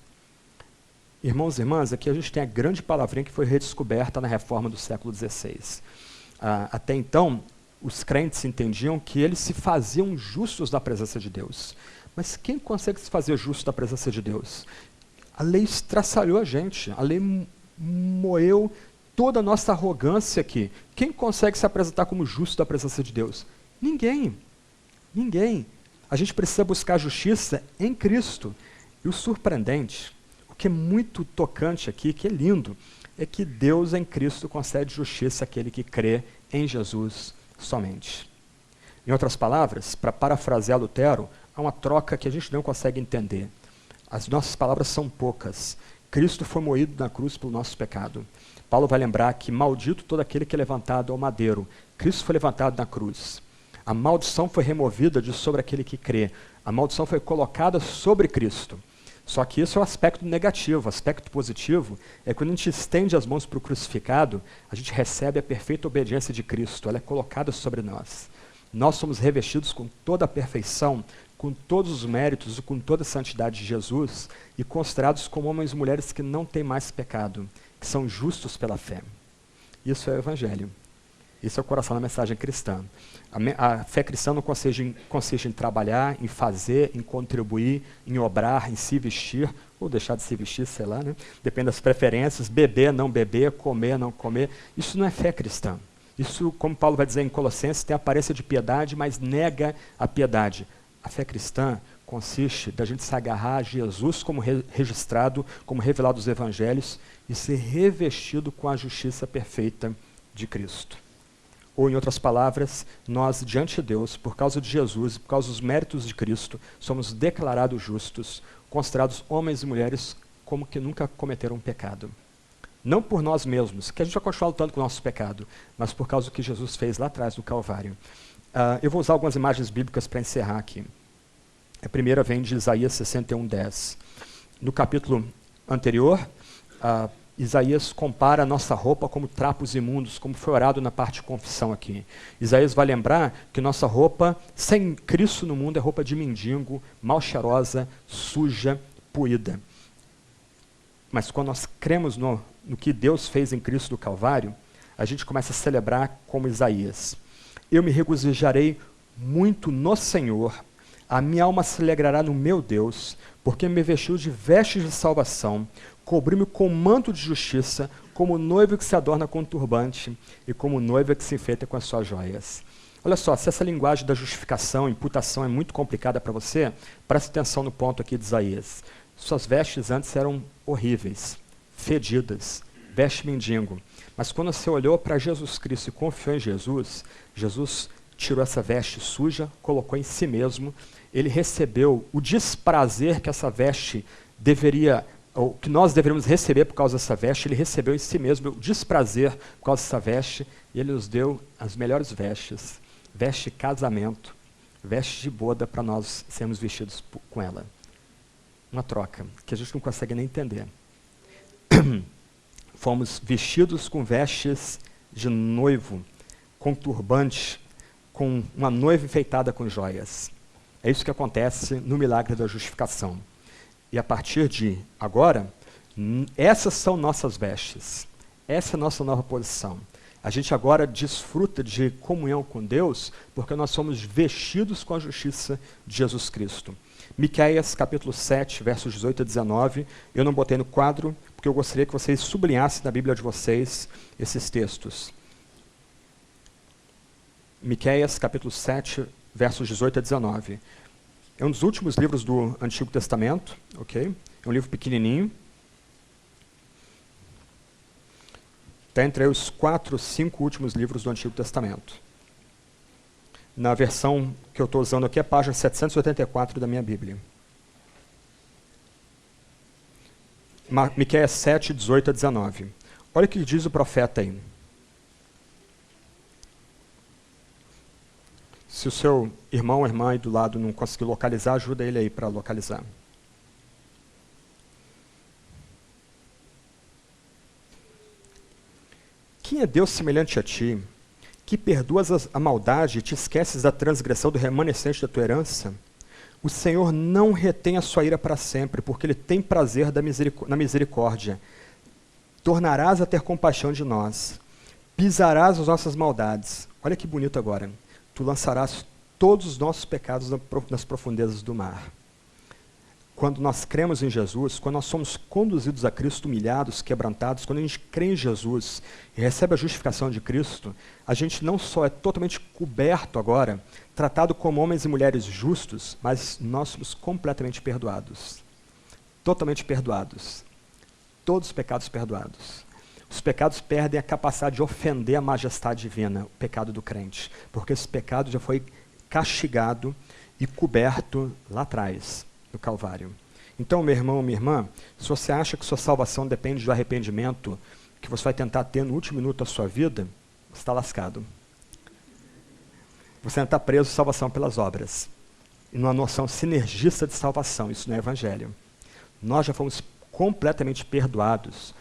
S1: Irmãos e irmãs, aqui a gente tem a grande palavrinha que foi redescoberta na reforma do século XVI. Até então, os crentes entendiam que eles se faziam justos na presença de Deus. Mas quem consegue se fazer justo na presença de Deus? A lei estraçalhou a gente, a lei moeu toda a nossa arrogância aqui. Quem consegue se apresentar como justo na presença de Deus? Ninguém. Ninguém. A gente precisa buscar justiça em Cristo. E o surpreendente, o que é muito tocante aqui, que é lindo, é que Deus em Cristo concede justiça àquele que crê em Jesus somente. Em outras palavras, para parafrasear Lutero, há uma troca que a gente não consegue entender. As nossas palavras são poucas. Cristo foi moído na cruz pelo nosso pecado. Paulo vai lembrar que maldito todo aquele que é levantado ao madeiro. Cristo foi levantado na cruz. A maldição foi removida de sobre aquele que crê. A maldição foi colocada sobre Cristo. Só que isso é o aspecto negativo. O aspecto positivo é quando a gente estende as mãos para o crucificado, a gente recebe a perfeita obediência de Cristo. Ela é colocada sobre nós. Nós somos revestidos com toda a perfeição, com todos os méritos e com toda a santidade de Jesus e considerados como homens e mulheres que não têm mais pecado, que são justos pela fé. Isso é o Evangelho. Isso é o coração da mensagem cristã. A fé cristã não consiste em trabalhar, em fazer, em contribuir, em obrar, em se vestir, ou deixar de se vestir, sei lá, né? Depende das preferências, beber, não beber, comer, não comer. Isso não é fé cristã. Isso, como Paulo vai dizer em Colossenses, tem aparência de piedade, mas nega a piedade. A fé cristã consiste da gente se agarrar a Jesus como registrado, como revelado nos evangelhos, e ser revestido com a justiça perfeita de Cristo. Ou, em outras palavras, nós, diante de Deus, por causa de Jesus, por causa dos méritos de Cristo, somos declarados justos, considerados homens e mulheres como que nunca cometeram um pecado. Não por nós mesmos, que a gente vai continuar lutando com o nosso pecado, mas por causa do que Jesus fez lá atrás no Calvário. Eu vou usar algumas imagens bíblicas para encerrar aqui. A primeira vem de Isaías 61:10. No capítulo anterior, Isaías compara a nossa roupa como trapos imundos, como foi orado na parte de confissão aqui. Isaías vai lembrar que nossa roupa, sem Cristo no mundo, é roupa de mendigo, mal cheirosa, suja, poída. Mas quando nós cremos no que Deus fez em Cristo do Calvário, a gente começa a celebrar como Isaías. Eu me regozijarei muito no Senhor, a minha alma se alegrará no meu Deus, porque me vestiu de vestes de salvação, cobriu-me com manto de justiça, como noivo que se adorna com um turbante e como noiva que se enfeita com as suas joias. Olha só, se essa linguagem da justificação, imputação é muito complicada para você, preste atenção no ponto aqui de Isaías. Suas vestes antes eram horríveis, fedidas, veste mendigo. Mas quando você olhou para Jesus Cristo e confiou em Jesus, Jesus tirou essa veste suja, colocou em si mesmo, ele recebeu o desprazer que essa veste deveria, ou que nós deveríamos receber por causa dessa veste, ele recebeu em si mesmo o desprazer por causa dessa veste, e ele nos deu as melhores vestes, veste de casamento, veste de boda para nós sermos vestidos com ela. uma troca, que a gente não consegue nem entender. Fomos vestidos com vestes de noivo, com turbante, com uma noiva enfeitada com joias. É isso que acontece no milagre da justificação. E a partir de agora, essas são nossas vestes. Essa é a nossa nova posição. A gente agora desfruta de comunhão com Deus porque nós somos vestidos com a justiça de Jesus Cristo. Miqueias, capítulo 7, versos 18 a 19. Eu não botei no quadro porque eu gostaria que vocês sublinhassem na Bíblia de vocês esses textos. Miqueias, capítulo 7, versos 18 a 19. É um dos últimos livros do Antigo Testamento, ok? É um livro pequenininho. Está entre os 4, 5 últimos livros do Antigo Testamento. Na versão que eu estou usando aqui, é a página 784 da minha Bíblia. Miqueias 7, 18 a 19. Olha o que diz o profeta aí. Se o seu irmão ou irmã aí do lado não conseguir localizar, ajuda ele aí para localizar. Quem é Deus semelhante a ti, que perdoas a maldade e te esqueces da transgressão do remanescente da tua herança? O Senhor não retém a sua ira para sempre, porque Ele tem prazer na misericórdia. Tornarás a ter compaixão de nós. Pisarás as nossas maldades. Olha que bonito agora. Tu lançarás todos os nossos pecados nas profundezas do mar. Quando nós cremos em Jesus, quando nós somos conduzidos a Cristo, humilhados, quebrantados, quando a gente crê em Jesus e recebe a justificação de Cristo, a gente não só é totalmente coberto agora, tratado como homens e mulheres justos, mas nós somos completamente perdoados. Totalmente perdoados. Todos os pecados perdoados. Os pecados perdem a capacidade de ofender a majestade divina, o pecado do crente, porque esse pecado já foi castigado e coberto lá atrás, no Calvário. Então, meu irmão, minha irmã, se você acha que sua salvação depende do arrependimento que você vai tentar ter no último minuto da sua vida, você está lascado. Você não está preso à salvação pelas obras. E numa noção sinergista de salvação, isso não é evangelho. Nós já fomos completamente perdoados,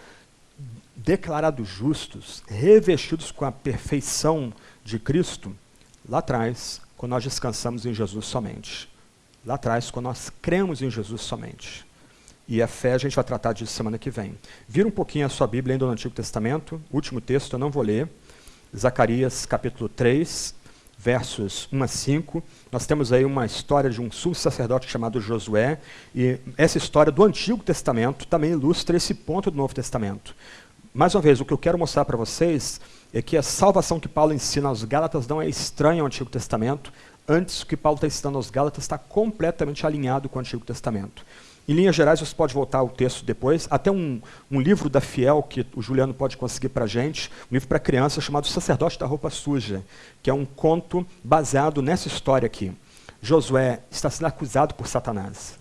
S1: declarados justos, revestidos com a perfeição de Cristo, lá atrás, quando nós descansamos em Jesus somente. Lá atrás, quando nós cremos em Jesus somente. E a fé, a gente vai tratar disso semana que vem. Vira um pouquinho a sua Bíblia ainda no Antigo Testamento, último texto, eu não vou ler. Zacarias, capítulo 3, versos 1 a 5. Nós temos aí uma história de um sumo sacerdote chamado Josué, e essa história do Antigo Testamento também ilustra esse ponto do Novo Testamento. Mais uma vez, o que eu quero mostrar para vocês é que a salvação que Paulo ensina aos Gálatas não é estranha ao Antigo Testamento. Antes, o que Paulo está ensinando aos Gálatas está completamente alinhado com o Antigo Testamento. Em linhas gerais, você pode voltar ao texto depois, até um livro da Fiel, que o Juliano pode conseguir para a gente, um livro para criança chamado O Sacerdote da Roupa Suja, que é um conto baseado nessa história aqui. Josué está sendo acusado por Satanás.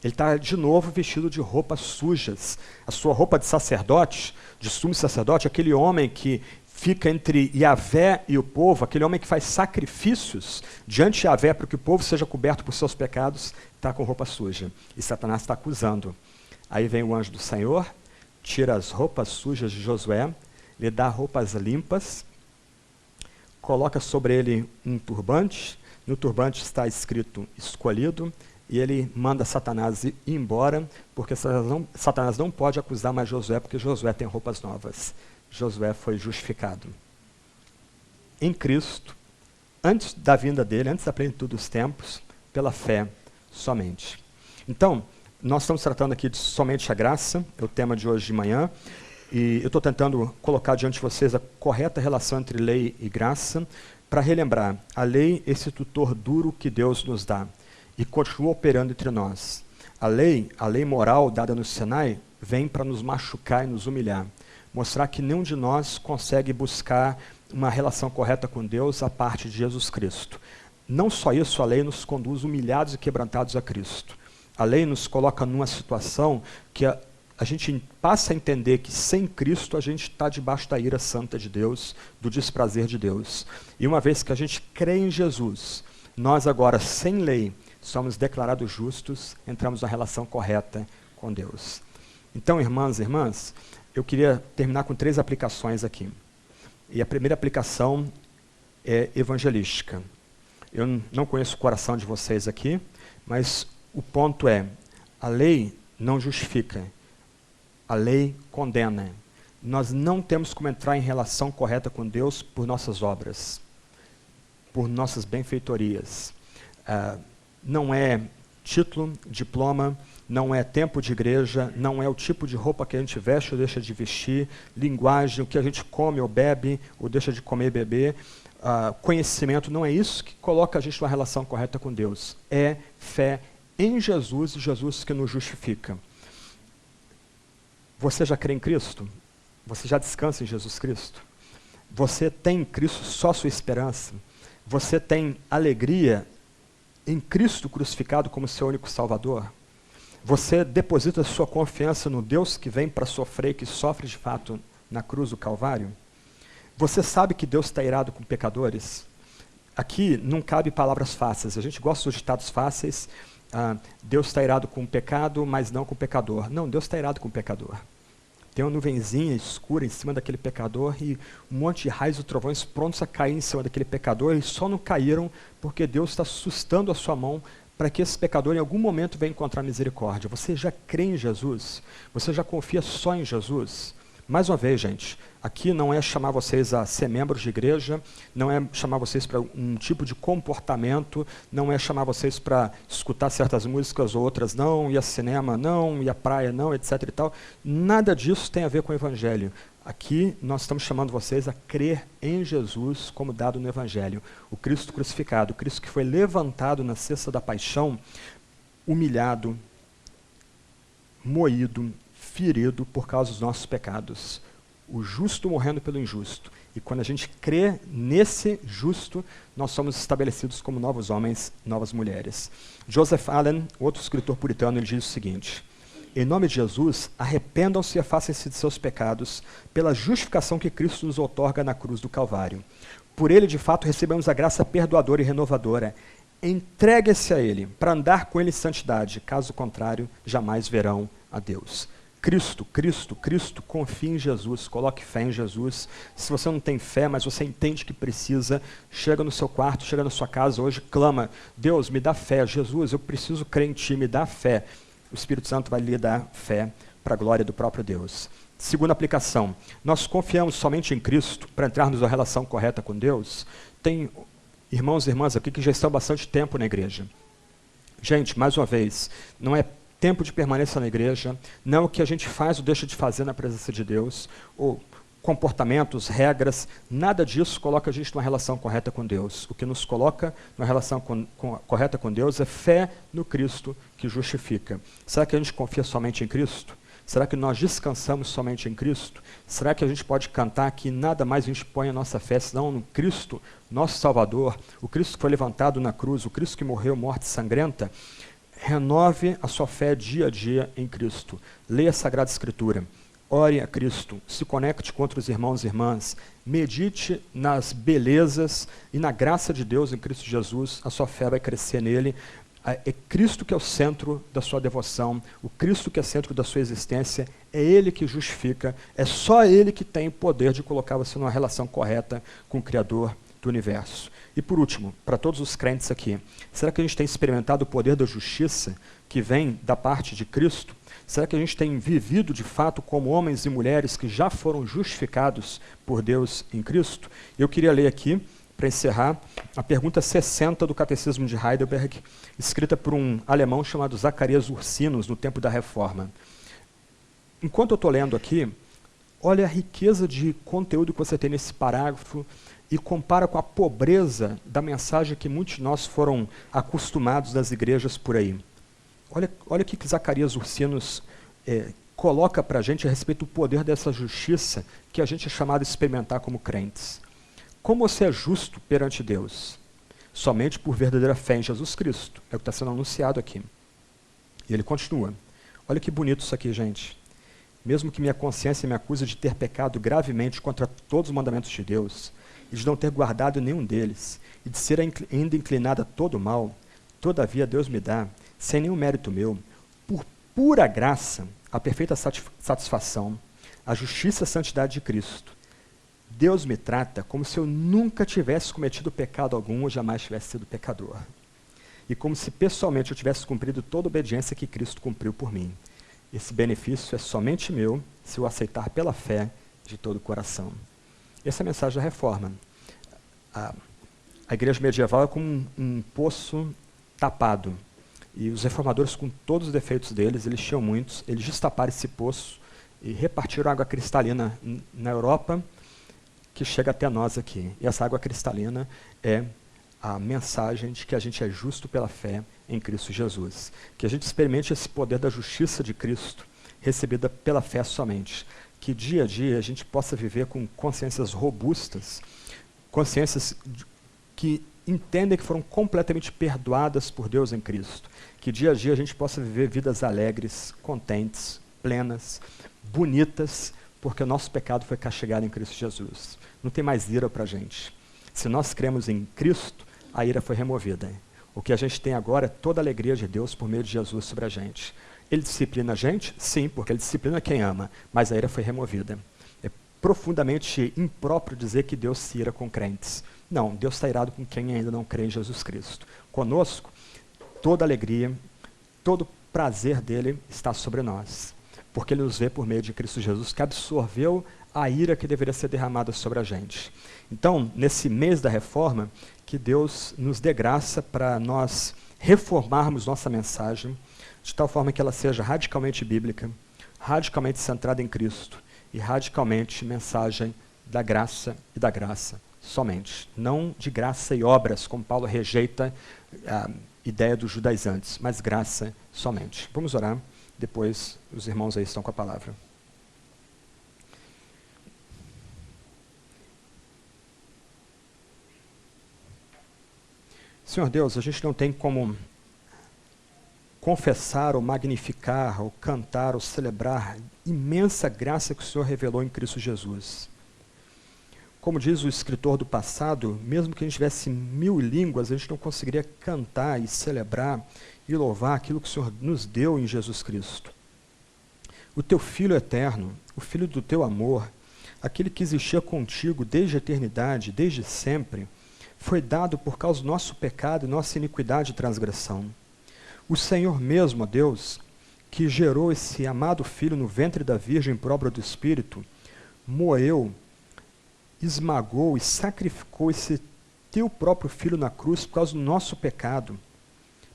S1: Ele está de novo vestido de roupas sujas. A sua roupa de sacerdote, de sumo sacerdote, aquele homem que fica entre Yahvé e o povo, aquele homem que faz sacrifícios diante de Yahvé para que o povo seja coberto por seus pecados, está com roupa suja. E Satanás está acusando. Aí vem o anjo do Senhor, tira as roupas sujas de Josué, lhe dá roupas limpas, coloca sobre ele um turbante, no turbante está escrito escolhido, e ele manda Satanás ir embora, porque Satanás não pode acusar mais Josué, porque Josué tem roupas novas. Josué foi justificado em Cristo, antes da vinda dele, antes da plenitude dos tempos, pela fé somente. Então, nós estamos tratando aqui de somente a graça, é o tema de hoje de manhã, e eu estou tentando colocar diante de vocês a correta relação entre lei e graça, para relembrar, a lei é esse tutor duro que Deus nos dá, e continua operando entre nós. A lei moral dada no Sinai, vem para nos machucar e nos humilhar, mostrar que nenhum de nós consegue buscar uma relação correta com Deus a parte de Jesus Cristo. Não só isso, a lei nos conduz humilhados e quebrantados a Cristo. A lei nos coloca numa situação que a gente passa a entender que sem Cristo a gente está debaixo da ira santa de Deus, do desprazer de Deus. E uma vez que a gente crê em Jesus, nós agora, sem lei, somos declarados justos, entramos na relação correta com Deus. Então, irmãs e irmãs, eu queria terminar com 3 aplicações aqui. E a primeira aplicação é evangelística. Eu não conheço o coração de vocês aqui, mas o ponto é, a lei não justifica, a lei condena. Nós não temos como entrar em relação correta com Deus por nossas obras, por nossas benfeitorias. Não é título, diploma, não é tempo de igreja, não é o tipo de roupa que a gente veste ou deixa de vestir, linguagem, o que a gente come ou bebe, ou deixa de comer e beber, conhecimento, não é isso que coloca a gente numa relação correta com Deus. É fé em Jesus e Jesus que nos justifica. Você já crê em Cristo? Você já descansa em Jesus Cristo? Você tem em Cristo só sua esperança? Você tem alegria em Cristo crucificado como seu único Salvador? Você deposita sua confiança no Deus que vem para sofrer e que sofre de fato na cruz do Calvário? Você sabe que Deus está irado com pecadores? Aqui não cabe palavras fáceis. A gente gosta dos ditados fáceis. Deus está irado com o pecado, mas não com o pecador. Não, Deus está irado com o pecador. Tem uma nuvenzinha escura em cima daquele pecador e um monte de raios e trovões prontos a cair em cima daquele pecador, e só não caíram porque Deus está sustando a sua mão para que esse pecador em algum momento venha encontrar misericórdia. Você já crê em Jesus? Você já confia só em Jesus? Mais uma vez, gente, aqui não é chamar vocês a ser membros de igreja, não é chamar vocês para um tipo de comportamento, não é chamar vocês para escutar certas músicas ou outras não, ir a cinema não, ir à praia não, etc. e tal. Nada disso tem a ver com o Evangelho. Aqui nós estamos chamando vocês a crer em Jesus como dado no Evangelho. O Cristo crucificado, o Cristo que foi levantado na cesta da paixão, humilhado, moído, ferido por causa dos nossos pecados. O justo morrendo pelo injusto. E quando a gente crê nesse justo, nós somos estabelecidos como novos homens, novas mulheres. Joseph Allen, outro escritor puritano, ele diz o seguinte: em nome de Jesus, arrependam-se e afastem-se de seus pecados pela justificação que Cristo nos outorga na cruz do Calvário. Por ele, de fato, recebemos a graça perdoadora e renovadora. Entreguem-se a ele, para andar com ele em santidade. Caso contrário, jamais verão a Deus. Cristo, Cristo, Cristo, confie em Jesus, coloque fé em Jesus. Se você não tem fé, mas você entende que precisa, chega no seu quarto, chega na sua casa hoje, clama: Deus, me dá fé, Jesus, eu preciso crer em Ti, me dá fé. O Espírito Santo vai lhe dar fé para a glória do próprio Deus. Segunda aplicação, nós confiamos somente em Cristo para entrarmos na relação correta com Deus. Tem irmãos e irmãs aqui que já estão há bastante tempo na igreja. Gente, mais uma vez, não é tempo de permanência na igreja, não é o que a gente faz ou deixa de fazer na presença de Deus, ou comportamentos, regras, nada disso coloca a gente numa relação correta com Deus. O que nos coloca numa relação correta com Deus é fé no Cristo que justifica. Será que a gente confia somente em Cristo? Será que nós descansamos somente em Cristo? Será que a gente pode cantar que nada mais a gente põe a nossa fé senão no Cristo, nosso Salvador, o Cristo que foi levantado na cruz, o Cristo que morreu morte sangrenta? Renove a sua fé dia a dia em Cristo. Leia a Sagrada Escritura. Ore a Cristo. Se conecte com outros irmãos e irmãs. Medite nas belezas e na graça de Deus em Cristo Jesus. A sua fé vai crescer nele. É Cristo que é o centro da sua devoção. O Cristo que é o centro da sua existência. É Ele que justifica. É só Ele que tem o poder de colocar você numa relação correta com o Criador do universo. E por último, para todos os crentes aqui, será que a gente tem experimentado o poder da justiça que vem da parte de Cristo? Será que a gente tem vivido de fato como homens e mulheres que já foram justificados por Deus em Cristo? Eu queria ler aqui, para encerrar, a pergunta 60 do Catecismo de Heidelberg, escrita por um alemão chamado Zacarias Ursinus, no tempo da Reforma. Enquanto eu estou lendo aqui, olha a riqueza de conteúdo que você tem nesse parágrafo, e compara com a pobreza da mensagem que muitos de nós foram acostumados das igrejas por aí. Olha o que Zacarias Ursinus coloca para a gente a respeito do poder dessa justiça que a gente é chamado a experimentar como crentes. Como você é justo perante Deus? Somente por verdadeira fé em Jesus Cristo. É o que está sendo anunciado aqui. E ele continua. Olha que bonito isso aqui, gente. Mesmo que minha consciência me acuse de ter pecado gravemente contra todos os mandamentos de Deus, e de não ter guardado nenhum deles, e de ser ainda inclinada a todo mal, Todavia Deus me dá, sem nenhum mérito meu, por pura graça, a perfeita satisfação, a justiça e a santidade de Cristo. Deus me trata como se eu nunca tivesse cometido pecado algum ou jamais tivesse sido pecador. E como se pessoalmente eu tivesse cumprido toda a obediência que Cristo cumpriu por mim. Esse benefício é somente meu se eu aceitar pela fé de todo o coração. Essa é a mensagem da reforma. A igreja medieval é como um poço tapado. E os reformadores, com todos os defeitos deles, eles tinham muitos, eles destaparam esse poço e repartiram água cristalina na Europa, que chega até nós aqui. E essa água cristalina é a mensagem de que a gente é justo pela fé em Cristo Jesus. Que a gente experimente esse poder da justiça de Cristo, recebida pela fé somente. Que dia a dia a gente possa viver com consciências robustas, consciências que entendem que foram completamente perdoadas por Deus em Cristo. Que dia a dia a gente possa viver vidas alegres, contentes, plenas, bonitas, porque o nosso pecado foi castigado em Cristo Jesus. Não tem mais ira para a gente. Se nós cremos em Cristo, a ira foi removida. O que a gente tem agora é toda a alegria de Deus por meio de Jesus sobre a gente. Ele disciplina a gente? Sim, porque ele disciplina quem ama, mas a ira foi removida. É profundamente impróprio dizer que Deus se ira com crentes. Não, Deus está irado com quem ainda não crê em Jesus Cristo. Conosco, toda a alegria, todo o prazer dele está sobre nós, porque ele nos vê por meio de Cristo Jesus, que absorveu a ira que deveria ser derramada sobre a gente. Então, nesse mês da reforma, que Deus nos dê graça para nós reformarmos nossa mensagem, de tal forma que ela seja radicalmente bíblica, radicalmente centrada em Cristo e radicalmente mensagem da graça e da graça somente. Não de graça e obras, como Paulo rejeita a ideia dos judaizantes, mas graça somente. Vamos orar, depois os irmãos aí estão com a palavra. Senhor Deus, a gente não tem como confessar ou magnificar, ou cantar, ou celebrar imensa graça que o Senhor revelou em Cristo Jesus. Como diz o escritor do passado, mesmo que a gente tivesse 1000 línguas, a gente não conseguiria cantar e celebrar e louvar aquilo que o Senhor nos deu em Jesus Cristo. O teu Filho eterno, o Filho do teu amor, aquele que existia contigo desde a eternidade, desde sempre, foi dado por causa do nosso pecado e nossa iniquidade e transgressão. O Senhor mesmo, ó Deus, que gerou esse amado Filho no ventre da Virgem por obra do Espírito, moeu, esmagou e sacrificou esse teu próprio Filho na cruz por causa do nosso pecado,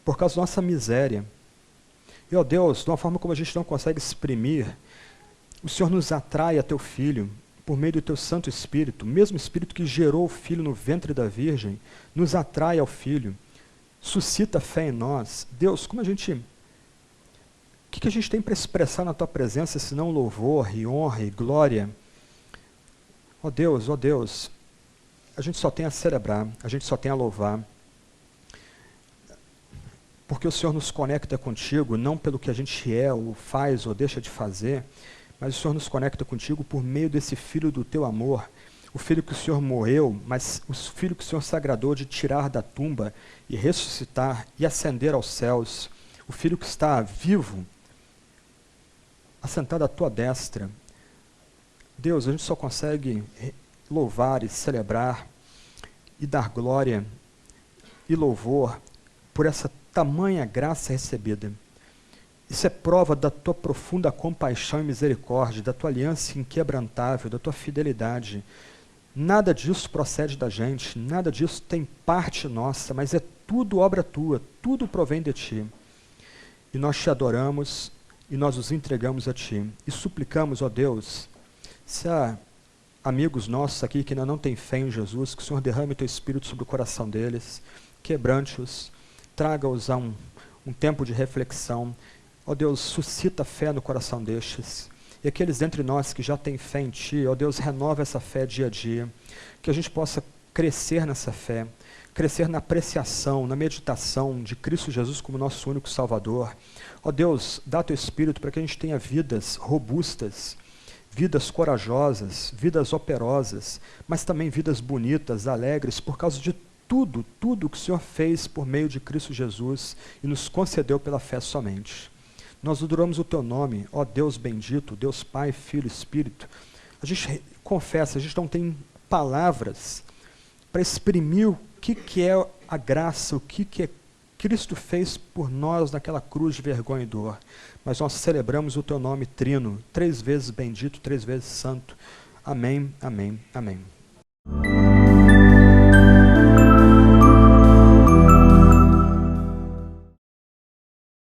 S1: por causa da nossa miséria. E, ó Deus, de uma forma como a gente não consegue exprimir, o Senhor nos atrai a teu Filho, por meio do teu Santo Espírito, o mesmo Espírito que gerou o Filho no ventre da Virgem, nos atrai ao Filho, suscita fé em nós. Deus, como a gente... O que a gente tem para expressar na tua presença, senão louvor e honra e glória? Ó Deus, a gente só tem a celebrar, a gente só tem a louvar, porque o Senhor nos conecta contigo, não pelo que a gente é, ou faz, ou deixa de fazer, mas o Senhor nos conecta contigo por meio desse Filho do teu amor, o Filho que o Senhor morreu, mas o Filho que o Senhor se agradou de tirar da tumba e ressuscitar e ascender aos céus, o Filho que está vivo, assentado à tua destra. Deus, a gente só consegue louvar e celebrar e dar glória e louvor por essa tamanha graça recebida. Isso é prova da tua profunda compaixão e misericórdia, da tua aliança inquebrantável, da tua fidelidade. Nada disso procede da gente, nada disso tem parte nossa, mas é tudo obra tua, tudo provém de ti. E nós te adoramos e nós os entregamos a ti. E suplicamos, ó Deus, se há amigos nossos aqui que ainda não têm fé em Jesus, que o Senhor derrame o teu Espírito sobre o coração deles, quebrante-os, traga-os a um tempo de reflexão. Ó Deus, suscita fé no coração destes. E aqueles dentre nós que já têm fé em Ti, ó Deus, renova essa fé dia a dia. Que a gente possa crescer nessa fé, crescer na apreciação, na meditação de Cristo Jesus como nosso único Salvador. Ó Deus, dá Teu Espírito para que a gente tenha vidas robustas, vidas corajosas, vidas operosas, mas também vidas bonitas, alegres, por causa de tudo que o Senhor fez por meio de Cristo Jesus e nos concedeu pela fé somente. Nós adoramos o teu nome, ó Deus bendito, Deus Pai, Filho e Espírito. A gente confessa, a gente não tem palavras para exprimir o que é a graça, o que Cristo fez por nós naquela cruz de vergonha e dor. Mas nós celebramos o teu nome trino, 3 vezes bendito, 3 vezes santo. Amém, amém, amém.